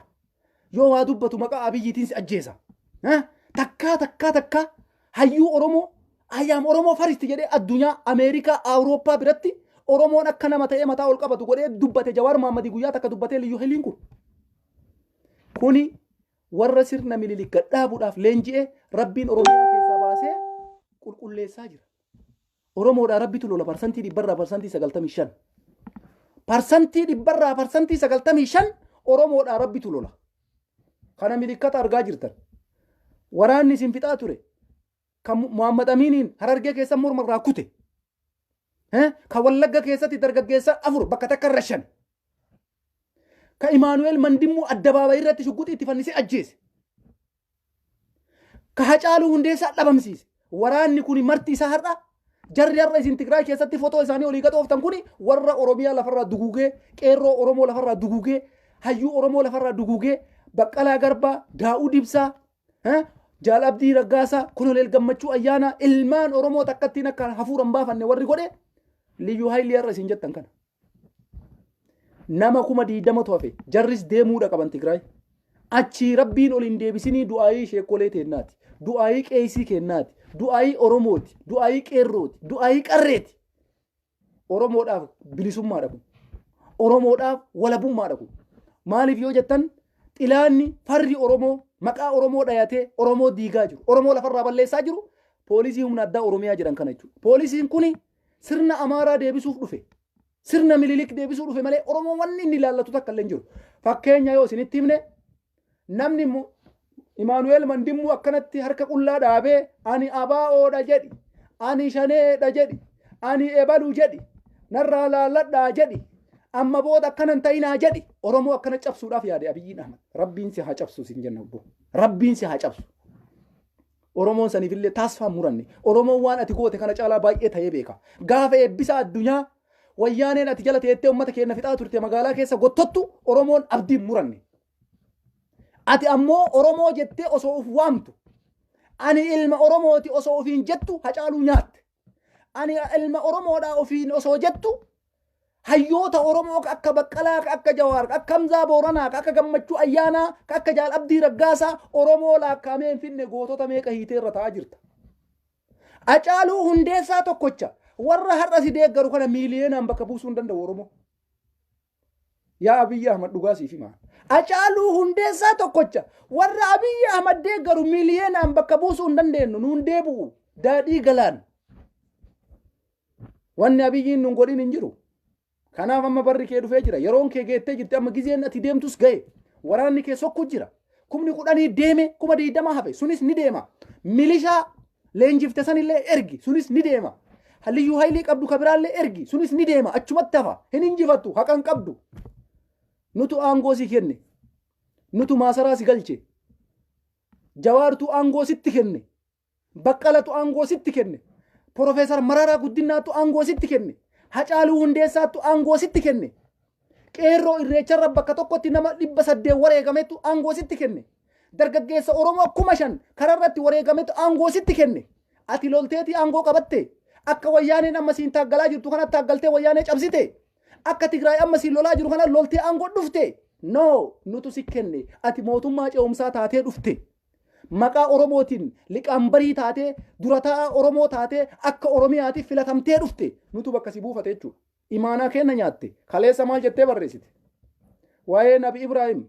yoo waa dubbatu maqaa Abiyyiitiin si ajjeesa takka hayyuu Oromoo ayyaam Oromoo faristi jedhee addunyaa Ameerikaa Awurooppaa biratti Oromoon akka nama ta'ee mataa ol qabatu godhee dubbate Jawaar Mohammadi guyyaa takka dubbatee liyyuu heliin kuni warra sirna Minilik gadhaabuudhaaf leenji'ee rabbiin Oromiyaa keessaa baasee qulqulleessaa jira. Oromoodhaa rabbitu lola parsantii 95%. Parsantii 95% Oromoodhaa rabbitu lola. Kana milikkata argaa jirtan. Waraanni isin fixaa ture. Kan Muhammad Aminiin Harargee keessa mormarraa kute. Kan Wallagga keessatti dargaggeessa 4 bakka takka irra 5. Ka Imaanuel Mandimmoo addabaabayii irratti shugguxii itti fannisee ajjeese. Ka Hacaaluu Hundeessaa dhabamsiise. Waraanni kun marti isaa har'a jarri har'a isin Tigraay keessatti footoo isaanii olii gaxooftan kun warra Oromiyaa lafarraa dugugee qeerroo Oromoo lafarraa dugugee hayyuu Oromoo lafarraa dugugee Baqqalaa Garbaa Daa'uu Ibsaa Jaal Abdii Raggaasaa Koloneel Gammachuu Ayyaanaa ilmaan Oromoo takkattiin akka hafuuran baafanne warri godhe liyyuu haayilii har'a isin jettan kana. Nama kuma 20 hafe jarris deemuudha qaban Tigraay. Achi rabbiin ol hin deebisinii du'aayii sheekolee teennaati. Du'aayii qeesii kennaati. Du'aayii Oromooti. Du'aayii qeerrooti. Du'aayii qarreeti. Oromoodhaaf bilisummaadha kun. Oromoodhaaf walabummaadha kun. Maaliif yoo jettan xilaanni farri Oromoo maqaa Oromoo dhayatee Oromoo diigaa jiru. Oromoo lafarraa balleessaa jiru. Poolisii humna addaa Oromiyaa jedhan kana jechuudha. Poolisiin kuni sirna Amaaraa deebisuuf dhufe. Sirna Minilik deebisuu dhufe malee Oromoo wanni inni ilaallatu takka illee hin jiru. Fakkeenya yoo isinitti himne namni Imaanuel Mandimmoo akkanatti harka qullaa dhaabee ani ABO'dha jedhi, ani shaneedha jedhi, ani ebaluu jedhi, narraa laalladhaa jedhi, amma booda akkanan ta'inaa jedhi Oromoo akkana cabsuudhaaf yaade Abiyyiin Ahmad. Rabbiin si haa cabsu sin jenna obbo. Rabbiin si haa cabsu. Oromoon saniifillee taasifaa muranne. Oromoon waan ati goote kana caalaa baay'ee ta'ee beeka. Gaafa eebbisa addunyaa wayyaaneen ati jala teettee uummata keenya fixaa turte magaalaa keessa gottottu Oromoon abdiin muranne. Ati ammoo Oromoo jettee osoo uf waamtu. Ani ilma Oromooti osoo ofiin jettu Hacaaluu nyaatte. Ani ilma Oromoodhaa ofiin osoo jettu hayyoota Oromoo akka Baqqalaa akka Jawaar akka Hamzaa Booranaa akka Gammachuu Ayyaanaa akka Jaal Abdii Raggaasaa Oromoo laakkaameen finne gootota meeqa hiitee irra ta'aa jirta. Hacaaluu Hundeessaa tokkocha warra har'a si deeggaru kana miiliyeenaan bakka buusuu hin danda'u Oromoo. Yaa Abiyyi Ahmad dhugaa siif himaa. Hacaaluu Hundeessaa tokkocha warra Abiyyi Ahmad deeggaru miiliyeenaan bakka buusuu hin dandeenyu nuun deebi'u daadhii galaan. Wanni Abiyyiin nun godhin hin jiru. Kanaaf amma barri kee dhufee jira. Yeroon kee geettee jirti amma gizeen ati deemtus ga'e. Waraanni kee sokku jira. Kumni 10 deeme kuma 20 hafe sunis ni deema. Milishaa leenjifte sanillee ergi sunis ni deema. Halliyyuu haylii qabdu kabiraallee ergi sunis ni deema achumatti hafa hin injifattu haqan qabdu. Nutu aangoo si kenne. Nutu maasaraa si galche. Jawaartu aangoo sitti kenne. Baqqalatu aangoo sitti kenne. Profeesar Mararaa Guddinaatu aangoo sitti kenne. Hacaaluu Hundeessaatu aangoo sitti kenne. Qeerroo irreecharra bakka tokkotti nama 800 wareegametu aangoo sitti kenne. Dargaggeessa Oromoo 5,000 kararratti wareegametu aangoo sitti kenne. Ati lolteeti aangoo qabatte. Akka wayyaaneen amma siin taaggalaa jirtu kana taaggaltee wayyaanee cabsite. Akka Tigraay amma siin lolaa jiru kana loltee aangoo dhufte. No, nutu si kenne. Ati mootummaa ce'umsaa taatee dhufte. Maqaa Oromootiin liqaambarii taatee durataa Oromoo taatee akka Oromiyaatiif filatamtee dhufte. Nutu bakka si buufate jechuudha. Imaanaa kenna nyaatte. Kaleessa maal jettee barreessite? Waa'ee Nabi Ibraahim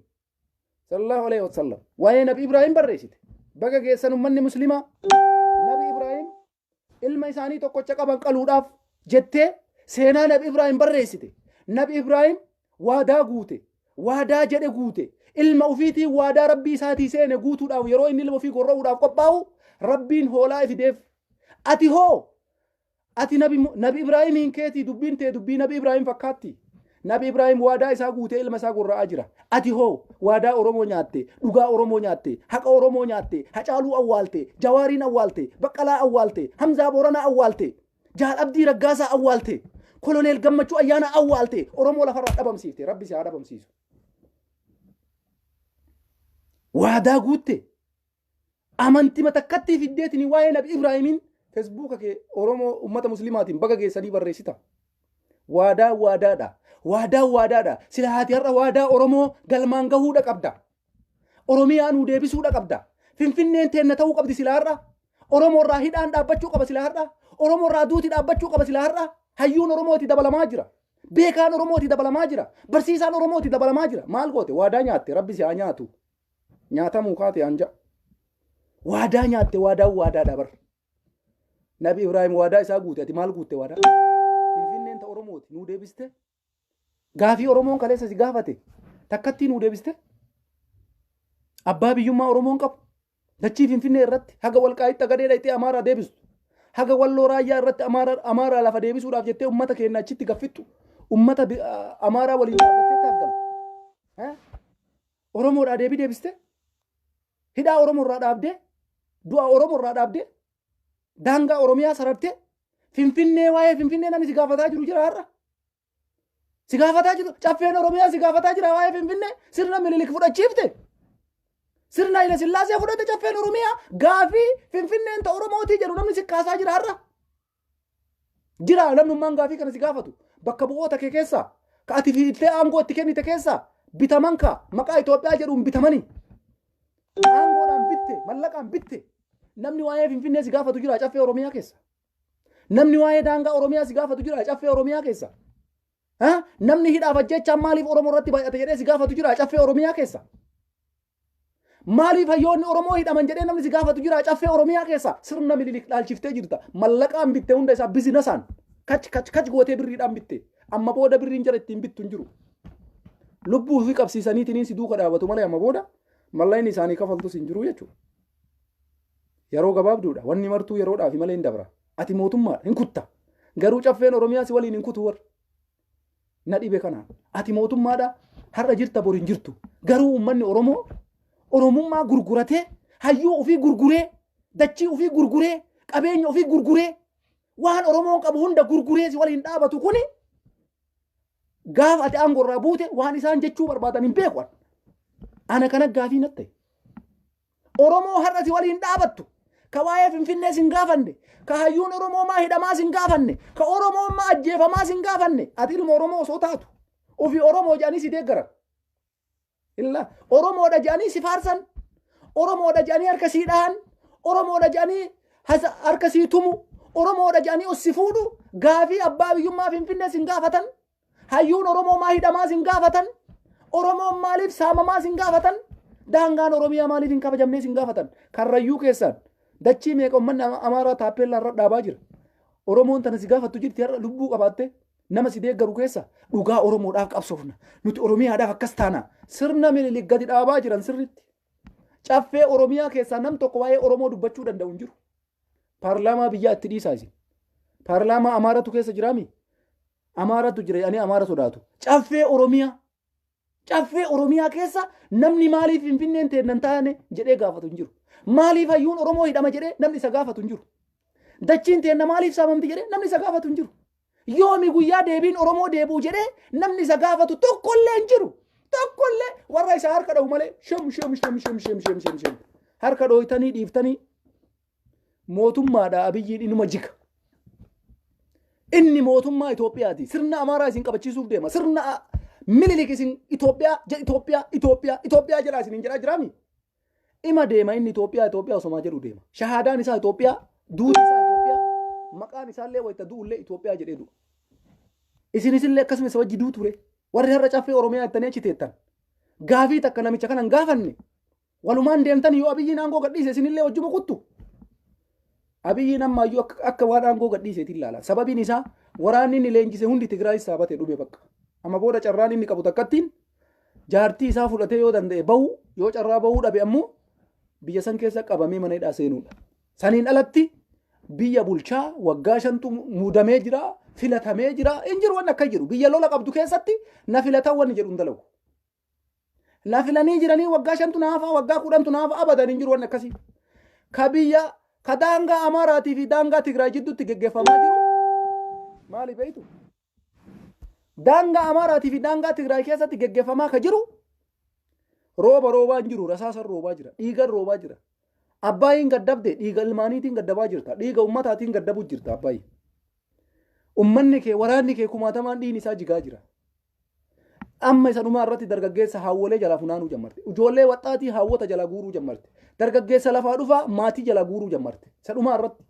sallallahu alaihi wasallam. Waa'ee Nabi Ibraahim barreessite. Baga geessan ummanni muslimaa Nabi Ibraahim ilma isaanii tokkocha qaban qaluudhaaf jettee seenaa Nabi Ibraahim barreessite. Nabi Ibraahim waadaa guute. Waadaa jedhe guute. Ilma ufiitii waadaa rabbii isaatii seene guutuudhaaf yeroo inni ilma ufii gorra'uudhaaf qophaa'u rabbiin hoolaa ifideef. Ati hoo ati nabi Ibraahimiin keetii dubbiin tee dubbii nabi Ibraahim fakkaatti. Nabi Ibraahim waadaa isaa guutee ilma isaa gurra'aa jira. Ati hoo waadaa Oromoo nyaatte, dhugaa Oromoo nyaatte, haqa Oromoo nyaatte, Hacaaluu awwaalte, Jawaariin awwaalte, Baqqalaa awwaalte, Hamzaa Booranaa awwaalte, Jaal Abdii Raggaasaa awwaalte, Koloneel Gammachuu Ayyaanaa awwaalte, Oromoo lafarraa dhabamsiifte. Rabbi si haa dhabamsiisu. Waadaa guutte. Amantii matakkatti fiddeetiin waa'ee nabi Ibraahimiin Feesbuuka kee Oromoo ummata muslimaatiin baga geessanii barreessita. Waadaa waadaadha. Waadaadha. Sila haati har'a waadaa Oromoo galmaan gahuudha qabda. Oromiyaa nuu deebisuudha qabda. Finfinneen teenna ta'uu qabdi sila har'a. Oromoo irraa hidhaan dhaabbachuu qaba sila har'a. Oromoo irraa duuti dhaabbachuu qaba sila har'a. Hayyuun Oromooti dabalamaa jira. Beekaan Oromooti dabalamaa jira. Barsiisaan Oromooti dabalamaa jira. Maal goote? Waadaa nyaatte. Rabbi si haa nyaatu. Nyaatamuu kaate hanja. Waadaa nyaatte waadaadha bar. Nabi Ibraahim waadaa isaa guute. Ati maal guutte waadaa? Finfinneen ta Oromooti nuu deebiste. Gaafii Oromoon kaleessa si gaafate takkatti nuu deebiste. Abbaa biyyummaa Oromoon qabu. Dachii Finfinnee irratti haga Walqaayitti Xagadeedha itti Amaaraa deebistu. Haga Walloo Raayyaa irratti Amaaraa lafa deebisuudhaaf jettee ummata keenya achitti gaffittu. Ummata Amaaraa waliin dhaabbattee taaggal. Oromoodhaa deebii deebiste. Hidhaa Oromoo irraa dhaabdee. Du'a Oromoo irraa dhaabdee. Daangaa Oromiyaa sarartee. Finfinnee waa'ee Finfinnee namni si gaafataa jiru jira har'a. Si gaafataa jiru. Caffeen Oromiyaa si gaafataa jira waa'ee Finfinnee. Sirna Minilik fudhachiifte. Sirna Haile Sillaasee fudhate caffeen Oromiyaa. Gaafii Finfinneen ta Oromootii jedhu namni si kaasaa jira har'a. Jira namnummaan gaafii kana si gaafatu. Bakka bu'oota kee keessaa. Ka ati fiittee aangoo itti kennite keessaa. Bitaman ka maqaa Itoophiyaa jedhuun bitamanii. Aangoodhaan bitte, mallaqaan bitte. Namni waa'ee Finfinnee si gaafatu jira caffee Oromiyaa keessa. Namni waa'ee daangaa Oromiyaa si gaafatu jira caffee Oromiyaa keessa. Namni hidhaaf ajjechaan maaliif Oromoo irratti baay'ate jedhee si gaafatu jira caffee Oromiyaa keessa. Maaliif hayyoonni Oromoo hidhaman jedhee namni si gaafatu jira caffee Oromiyaa keessa. Sirna Minilik dhaalchiftee jirta. Mallaqaan bitte hunda isaa bizinasaan. Kach gootee birriidhaan bitte. Amma booda birriin jara ittiin bittu hin jiru. Lubbuu fi qabsiisaniitiin si duuka dhaabatu malee amma booda mallayni isaanii kafaltus hin jiru jechuudha. Yeroo gabaabduudha. Wanni martuu yeroodhaaf malee hin dabra. Ati mootummaadha hin kutta. Garuu caffeen Oromiyaa si waliin hin kutu warra. Na dhibe kanaan. Ati mootummaadha har'a jirta bor hin jirtu. Garuu uummanni Oromoo Oromummaa gurguratee hayyuu ofii gurguree dachii ofii gurguree qabeenya ofii gurguree waan Oromoon qabu hunda gurguree si waliin dhaabatu kuni gaafa ati aangoo irraa buute waan isaan jechuu barbaadan hin beeku. Ana kana gaafii natte. Oromoo har'a si waliin dhaabattu. Ka waa'ee Finfinnee sin gaafanne. Ka hayyuun Oromoo maa hidhamaa sin gaafanne. Ka Oromoo maa ajjeefamaa sin gaafanne. Ati ilma Oromoo osoo taatu. Ofii Oromoo jedhanii si deeggaran. Illa Oromoodha jedhanii si faarsan. Oromoodha jedhanii harka sii dhahan. Oromoodha jedhanii harka sii tumu. Oromoodha jedhanii os si fuudhu. Gaafii abbaa biyyummaa Finfinnee sin gaafatan. Hayyuun Oromoo maa hidhamaa sin gaafatan. Oromoon maaliif saamamaa sin gaafatan. Daangaan Oromiyaa maaliif hin kabajamnee sin gaafatan. Karrayyuu keessaan dachii meeqa uummanni Amaaraa taappeellaa irra dhaabaa jira. Oromoon tana si gaafattu jirti har'a lubbuu qabaatte nama si deeggaru keessa dhugaa Oromoodhaaf qabsoofna. Nuti Oromiyaadhaaf akkas taana. Sirna Minilik gadi dhaabaa jiran sirritti. Caffee Oromiyaa keessaa nam tokko waa'ee Oromoo dubbachuu danda'u hin jiru. Paarlaamaa biyyaa itti dhiisaa isin. Paarlaamaa Amaaratu keessa jiraami. Amaaratu jira jedhanii Amaara sodaatu. Caffee Oromiyaa. Caffee Oromiyaa keessa namni maaliif Finfinneen teennan taane jedhee gaafatu hin jiru. Maaliif hayyuun Oromoo hidhama jedhee namni isa gaafatu hin jiru. Dachiin teenna maaliif saamamti jedhee namni isa gaafatu hin jiru. Yoomi guyyaa deebiin Oromoo deebuu jedhee namni isa gaafatu tokkollee hin jiru. Tokkollee warra isa harka dhawu malee shem. Harka dhooytanii dhiiftanii mootummaadha Abiyyiin inuma jika. Inni mootummaa Itoophiyaati. Sirna Amaaraa isin qabachiisuuf deema. Sirna Minilik isin Itoophiyaa jedhaa isin hin jedhaa jiraami. Ima deema inni Itoophiyaa osomaa jedhu deema. Shahaadaan isaa Itoophiyaa, duuti isaa Itoophiyaa, maqaan isaallee wayita du'ullee Itoophiyaa jedhee du'a. Isinis akkasuma isa wajji duu ture. Warri har'a caffee Oromiyaa ittanii achi teettan. Gaafii takka namicha kanan gaafanne. Walumaan deemtan yoo Abiyyiin aangoo gadhiise isinillee wajjuma kuttu. Abiyyiin ammaayyuu akka waan aangoo gadhiiseetiin ilaala. Sababiin isaa waraanni inni leenjise hundi Tigraay saabatee dhume bakka. Amma booda carraan inni qabu takkattiin jaartii isaa fudhatee yoo danda'e bahu yoo carraa bahuu dhabe ammoo biyya san keessa qabamee mana hidhaa seenuudha. Saniin alatti biyya bulchaa waggaa shantu muudamee jira filatamee jira hin jiru waan akka jiru biyya lola qabdu keessatti na filatan wanni jedhu dalagu na filanii jiranii waggaa shantu naafa waggaa kudhantu naafa abadan hin jiru waan akkasii ka biyya ka daangaa Amaaraatii fi daangaa Tigraay jidduutti geggeeffamaa jiru maali beeytu daangaa Amaaraatii fi daangaa Tigraay keessatti geggeeffamaa ka jiru roobaa hin jiru rasaasan roobaa jira dhiigan roobaa jira Abbaayin gaddabde dhiiga ilmaaniitiin gaddabaa jirta dhiiga ummataatiin gaddabu jirta Abbaayi ummanni kee waraanni kee kumaatamaan dhiin isaa jigaa jira amma isa dhumaa irratti dargaggeessa haawwolee jalaa funaanuu jammarte ijoollee waxxaatii haawwota jalaa guuruu jammarte dargaggeessa lafaa dhufaa maatii jalaa guuruu jammarte isa dhumaa irratti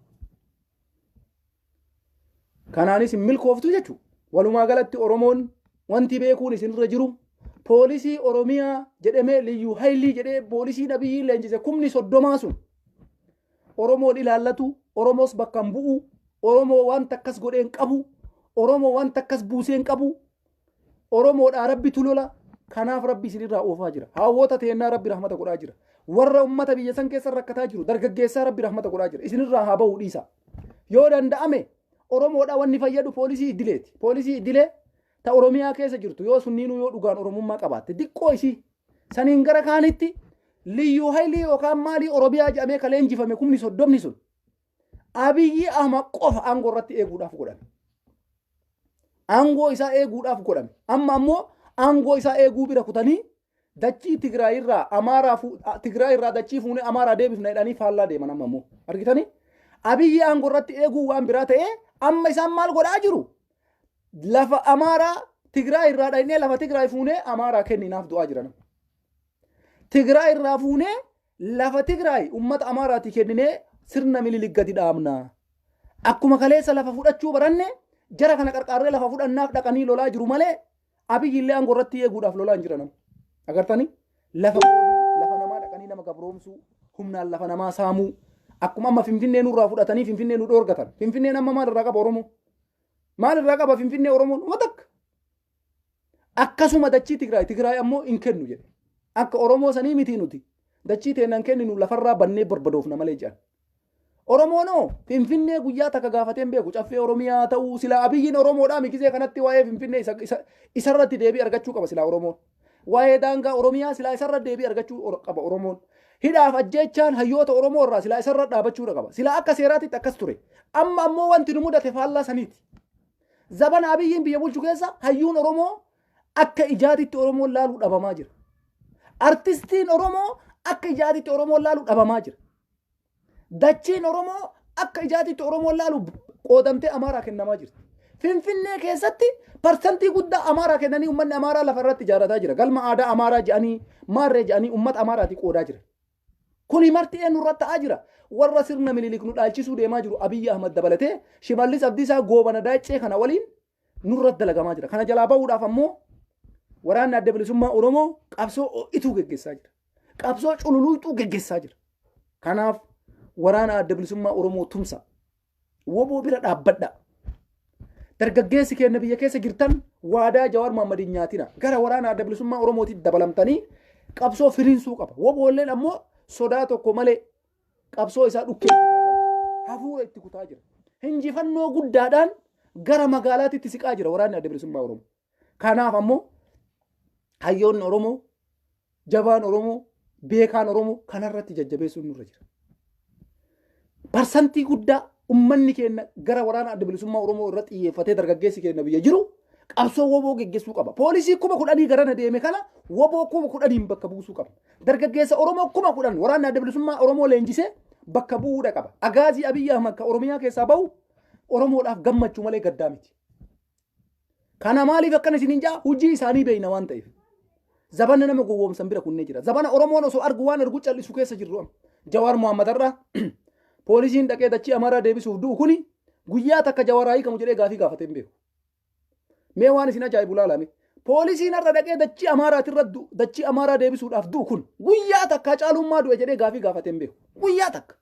kanaanis hin milkooftu jechuudha walumaa galatti Oromoon wanti beekuun isinirra jiru poolisii Oromiyaa jedhamee liyyuu haylii jedhee poolisii nabiyyi leenjise kumni 30 sun Oromoon ilaallatu Oromoos bakka hin bu'u Oromoo waan takkas godheen qabu Oromoo waan takkas buuseen qabu Oromoodhaa rabbitu lola kanaaf rabbi isinirraa oofaa jira haawwota teennaa rabbi rahmata godhaa jira warra ummata biyya san keessa rakkataa jiru dargaggeessaa rabbi rahmata godhaa jira isinirraa haa ba'uu dhiisa yoo danda'ame Oromoodhaa wanni fayyadu poolisii idileeti poolisii idilee ta Oromiyaa keessa jirtu yoo sunniinuu yoo dhugaan Oromummaa qabaatte diqqoo isii saniin gara kaanitti liyyuu haylii yookaan maalii Oromiyaa jedhamee kalee injifame kumni 30 sun Abiyyi Ahmad qofa aangoo irratti eeguudhaaf godhame aangoo isaa eeguudhaaf godhame amma ammoo aangoo isaa eeguu bira kutanii dachii Tigraay irraa dachii fuunee Amaaraa deebifna jedhanii faallaa deeman amma ammoo argitanii Abiyyi aangoo irratti eeguu waan biraa ta'ee amma isaan maal godhaa jiru lafa Amaaraa Tigraay irraa dhaynee lafa Tigraay fuunee Amaaraa kenninaaf du'aa jiran Tigraay irraa fuunee lafa Tigraay ummata Amaaraati kenninee sirna mililik gadi dhaabna akkuma kaleessa lafa fudhachuu baranne jara kana qarqaarree lafa fudhannaaf dhaqanii lolaa jiru malee Abiyyi illee aangoo irratti eeguudhaaf lolaa hin jiran agartanii lafa namaa dhaqanii nama gabroomsuu humnaan lafa namaa saamuu akkuma amma Finfinnee nurraa fudhatanii Finfinnee nu dhoorgatan Finfinneen amma maal irraa qaba Oromoo maal irraa qaba Finfinnee Oromoon umatak akkasuma dachii Tigraay ammoo hin kennu jedhe akka Oromoo sanii miti nuti dachii teenan kenninu lafarraa bannee barbadoofna malee jedhan Oromoonoo Finfinnee guyyaa takka gaafateen beeku caffee Oromiyaa ta'uu sila Abiyyiin Oromoodhaa mikisee kanatti waa'ee Finfinnee isarratti deebii argachuu qaba sila Oromoon waa'ee daangaa Oromiyaa sila isarratti deebii argachuu qaba Oromoon hidhaaf ajjeechaan hayyoota Oromoo irraa sila isarratti dhaabachuu qaba sila akka seeraatitti akkas ture amma ammoo wanti nu mudate faallaa saniiti zabana Abiyyiin biyya bulchu keessa hayyuun Oromoo akka ijaatitti Oromoon laaluu dhabamaa jira artistiin Oromoo akka ijaatitti Oromoon laaluu dhabamaa jira dachiin Oromoo akka ijaatitti Oromoon laaluu qoodamtee Amaaraa kennamaa jirti Finfinnee keessatti parsantii guddaa Amaaraa kennanii uummanni Amaaraa lafa irratti ijaarataa jira galma aadaa Amaaraa jedhanii maarree jedhanii uummata Amaaraati qoodaa jira kuni marti eenyu irratti ta'aa jira warra sirna mililik nu dhaalchisuu deemaa jiru Abiyyi Ahmad dabalatee Shimallis Abdiisaa goobana daacee kana waliin nurratti dalagamaa jira kana jalaa ba'uudhaaf ammoo waraanni adda bilisummaa Oromoo qabsoo ituu geggeessaa jira qabsoo cululuutuu geggeessaa jira kanaaf waraana adda bilisummaa Oromoo tumsa WABO bira dhaabbadha dargaggeessi keenya biyya keessa jirtan waadaa Jawaar Mohammadiin nyaatina gara waraana adda bilisummaa Oromootti dabalamtanii qabsoo firiinsuu qaba WABO illeen ammoo sodaa tokko malee qabsoo isaa dhukkee hafuura itti kutaa jira injifannoo guddaadhaan gara magaalaatti siqaa jira waraanni adda bilisummaa Oromoo kanaaf ammoo hayyoonni Oromoo jabaan Oromoo beekaan Oromoo kanarratti jajjabeessuun nurra jira parsantii guddaa ummanni keenya gara waraana adda bilisummaa Oromoo irratti xiyyeeffatee dargaggeessi keenya biyya jiru qabsoo WABO geggeessuu qaba poolisii 10,000 garana deeme kana WABO 10,000 bakka buusuu qaba dargaggeessa Oromoo 10,000 waraana adda bilisummaa Oromoo leenjisee bakka bu'uudha qaba agaazii Abiyyi Ahmad ka Oromiyaa keessaa ba'u Oromoodhaaf gammachuu malee gaddaa miti kana maaliif akkana isiniin jaa hojii isaanii beeyna waan ta'eef zabana nama gowwoomsan bira kunnee jira zabana Oromoon osoo argu waan argu callisu keessa jirru Jawaar Mohammad irraa poolisiin dhaqee dachii Amaaraa deebisuuf du'u kuni guyyaa takka Jawaaraa hiikamu jedhee gaafii gaafatee hin beeku mee waan isin ajaa'ibu laalame poolisiin irra dhaqee dachii Amaaraatirra dachii Amaaraa deebisuudhaaf du'u kun guyyaa takka caalummaa du'e jedhee gaafii gaafatee hin beeku guyyaa takka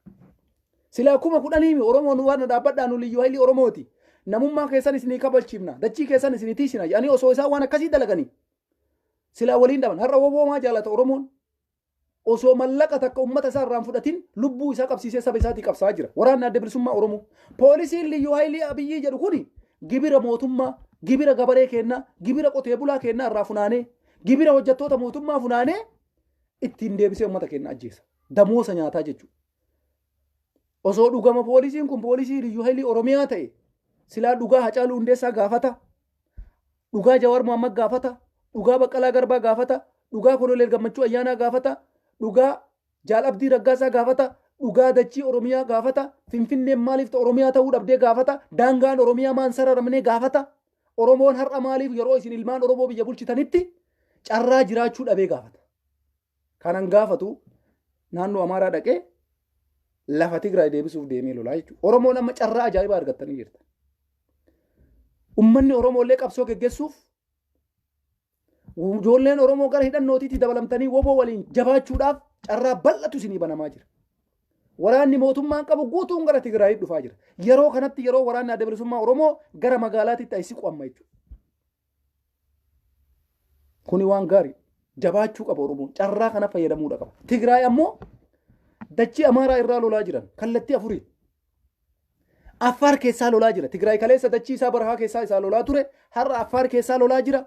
sila 10,000 Oromoon waan dhaabbadhaan nu liyyuu haylii Oromooti namummaa keessan isinii kabalchiifna dachii keessan isinii tiisina jedhanii osoo isaan waan akkasii dalaganii sila waliin dhaban har'a WABO maa jaalata Oromoon osoo mallaqa takka ummata isaa irraan fudhatin lubbuu isaa qabsiisee saba isaatii qabsaa jira. Waraanni adda bilisummaa Oromoo. Poolisiin liyyuu haayilii Abiyyii jedhu kuni gibira mootummaa, gibira gabaree kennaa, gibira qotee bulaa kennaa irraa funaanee, gibira hojjettoota mootummaa funaanee ittiin deebisee ummata keenya ajjeesa. Damoosa nyaataa jechuudha. Osoo dhugama poolisiin kun poolisii liyyuu haayilii Oromiyaa ta'e silaa dhugaa Hacaaluu Hundeessaa gaafata, dhugaa Jawaar Mohaammed gaafata, dhugaa Baqqalaa Garbaa gaafata, dhugaa Koloneel Gammachuu Ayyaanaa gaafata, dhugaa Jaal Abdii Raggaasaa gaafata, dhugaa dachii Oromiyaa gaafata, Finfinneen maaliif Oromiyaa ta'uu dhabdee gaafata, daangaan Oromiyaa maan sararamnee gaafata, Oromoon har'a maaliif yeroo isin ilmaan Oromoo biyya bulchitanitti carraa jiraachuu dhabee gaafata. Kanan gaafatu naannoo Amaaraa dhaqee lafa Tigraay deebisuuf deemee lolaa jechuudha. Oromoon amma carraa ajaa'ibaa argattanii jirta. Ummanni Oromoo illee qabsoo geggeessuuf ijoolleen Oromoo gara hidhannootiitti dabalamtanii WABO waliin jabaachuudhaaf carraa bal'atu isinii banamaa jira. Waraanni mootummaan qabu guutuun gara Tigraayitti dhufaa jira. Yeroo kanatti yeroo waraanni adda bilisummaa Oromoo gara magaalaatitti ayisiqu amma jechuudha. Kuni waan gaarii jabaachuu qaba Oromoon. Carraa kana fayyadamuudha qaba. Tigraay ammoo dachii Amaaraa irraa lolaa jiran kallattii afurii. Affaar keessaa lolaa jira. Tigraay kaleessa dachii isaa barahaa keessaa isaa lolaa ture. Har'a Affaar keessaa lolaa jira.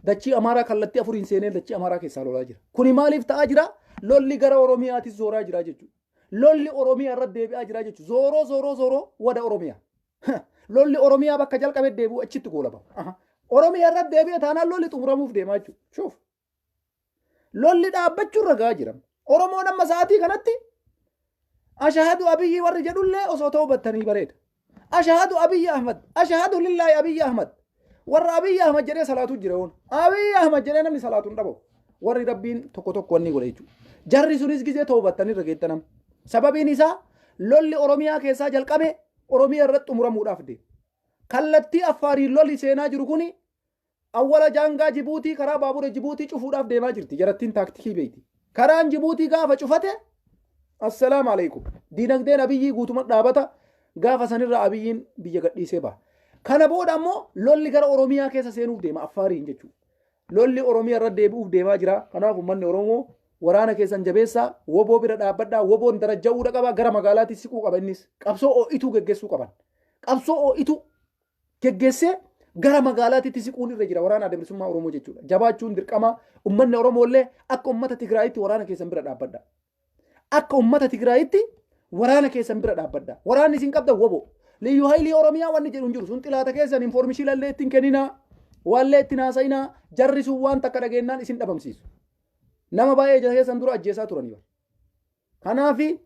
Dachii Amaaraa kallattii afuriin seenee dachii Amaaraa keessaa lolaa jira. Kuni maaliif ta'aa jira? Lolli gara Oromiyaatis zooraa jira jechuudha. Lolli Oromiyaa irratti deebi'aa jira jechuudha. Zooroo wada Oromiyaa. Lolli Oromiyaa bakka jalqabee deebi'u achitti goolaba. Oromiyaa irratti deebi'ee taanaan lolli xumuramuuf deemaa jechuudha. Shuuf. Lolli dhaabbachuu irra gahaa jira. Oromoon amma sa'aatii kanatti ashahadu Abiyyi warri jedhullee osoo ta'uu battanii bareeda. Ashahadu Abiyyi Ahmad. Ashahadu lillaahi Abiyyi Ahmad. Warra Abiyyi Ahmad jedhee salaatu jira woon. Abiyyi Ahmad jedhee namni salaatu hin dhabu. Warri Rabbiin tokko wanni godhe jechuudha. Jarri sunis gizee ta'uu battanii irra geettanam. Sababiin isaa lolli Oromiyaa keessaa jalqabe Oromiyaa irratti xumuramuudhaaf deema. Kallattii Affaariin lolli seenaa jiru kuni awwala jaangaa Jibuutii karaa baabura Jibuutii cufuudhaaf deemaa jirti. Jarattiin taaktikii beekti. Karaan Jibuutii gaafa cufate assalaamu alaikum. Diinagdeen Abiyyii guutuma dhaabata gaafa sanirraa Abiyyiin biyya gadhiisee ba'a. Kana booda ammoo lolli gara Oromiyaa keessa seenuuf deema Affaariin jechuudha. Lolli Oromiyaa irra deebi'uuf deemaa jira. Kanaaf uummanni Oromoo waraana keessan jabeessaa WABO bira dhaabbadhaa. WABOon daraja'uudha qaba. Gara magaalaatti siquu qaba innis. Qabsoo oo'ituu geggeessuu qaban. Qabsoo oo'ituu geggeessee gara magaalaatti siquun irra jira waraana adda bilisummaa Oromoo jechuudha. Jabaachuun dirqama. Uummanni Oromoo illee akka uummata Tigraayitti waraana keessan bira dhaabbadhaa. Akka uummata Tigraayitti waraana keessan bira dhaabbadhaa. Waraanni isin qabda WABO. Liyyuu haayilii Oromiyaa wanni jedhu hin jiru. Sun xilaata keessan infoormishii lallee ittiin kenninaa. Wallee ittiin haasa'inaa. Jarri sun waan takka dhageenyaan isin dhabamsiisu. Nama baay'ee keessan dura ajjeesaa turanii. Kanaafi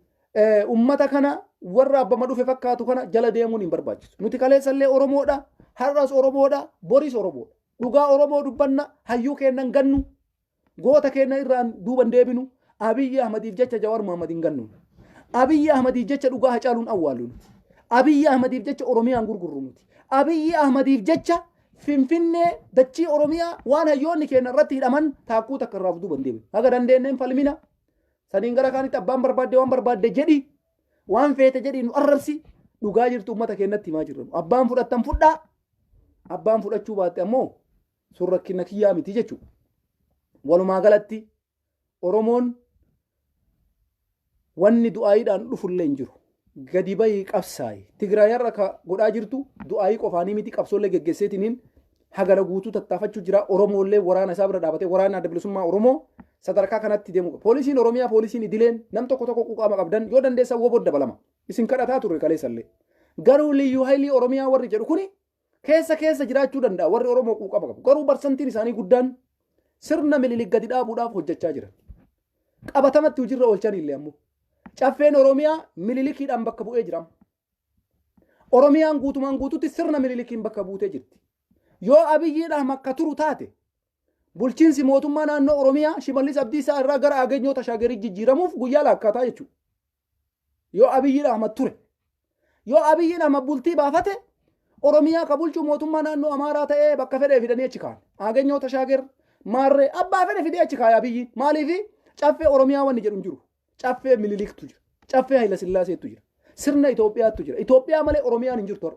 uummata kana warra abbama dhufe fakkaatu kana jala deemuun hin barbaachisu. Nuti kaleessallee Oromoodha. Har'as Oromoodha. Boris Oromoodha. Dhugaa Oromoo dubbanna. Hayyuu kennan gannu. Goota kennan irraan duuban deebinu. Abiyyi Ahmadiif jecha Jawaar Mohaammed hin gannu. Abiyyi Ahmadiif jecha dhugaa Hacaaluun awwaalu. Abiyyi Ahmadiif jecha Oromiyaan gurgurru nuti. Abiyyi Ahmadiif jecha Finfinnee dachii Oromiyaa waan hayyoonni keenya irratti hidhaman taakkuu takka irraa duuban deebinu. Haga dandeenneen falmina. Saniin gara kaanitti abbaan barbaadde waan barbaadde jedhi. Waan feete jedhi nu arrabsi. Dhugaa jirtu uummata keenyatti himaa jirru. Abbaan fudhattan fudhaa. Abbaan fudhachuu baatte ammoo sun rakkina kiyyaa miti jechuudha. Walumaa galatti Oromoon wanni du'aayiidhaan dhufullee hin jiru. Gadi bahii qabsaayi. Tigraay har'a ka godhaa jirtu du'aayii qofaanii miti qabsoollee geggeesseetiniin hagara guutuu tattaafachuu jira. Oromoollee waraana isaa bira dhaabatee waraana adda bilisummaa Oromoo sadarkaa kanatti deemu qaba. Poolisiin Oromiyaa poolisiin idileen nam tokko quuqama qabdan yoo dandeessa WABO dabalama. Isin kadhataa turre kaleessallee. Garuu liyyuu haayilii Oromiyaa warri jedhu kuni keessa jiraachuu danda'a. Warri Oromoo quuqama qabu. Garuu barsantiin isaanii guddaan sirna mililik gadi dhaabuudhaaf hojjechaa jiran. Qabatamatti hojiirra oolchan illee ammoo. Caffeen Oromiyaa mililikiidhaan bakka bu'ee jira. Oromiyaan guutumaan guututti sirna mililikiin bakka buutee jirti. Yoo Abiyyiidhaan akka turu taate bulchiinsi mootummaa naannoo Oromiyaa Shimallis Abdiisaa irraa gara Ageenyoo Tashaagerii jijjiiramuuf guyyaa laakkaataa jechuudha. Yoo Abiyyiidhaan ture. Yoo Abiyyiidhaan bultii baafate Oromiyaa ka bulchuu mootummaa naannoo Amaaraa ta'ee bakka fedhee fidanii achi kaan. Ageenyoo Tashaager maarree abbaa fedhe fidee achi kaaya Abiyyiin. Maaliif caffee Oromiyaa wanni jedhu hin jiru. Caffee mililiktu jira. Caffee Hayila Sillaaseetu jira. Sirna Itoophiyaatu jira. Itoophiyaa malee Oromiyaan hin jirtu.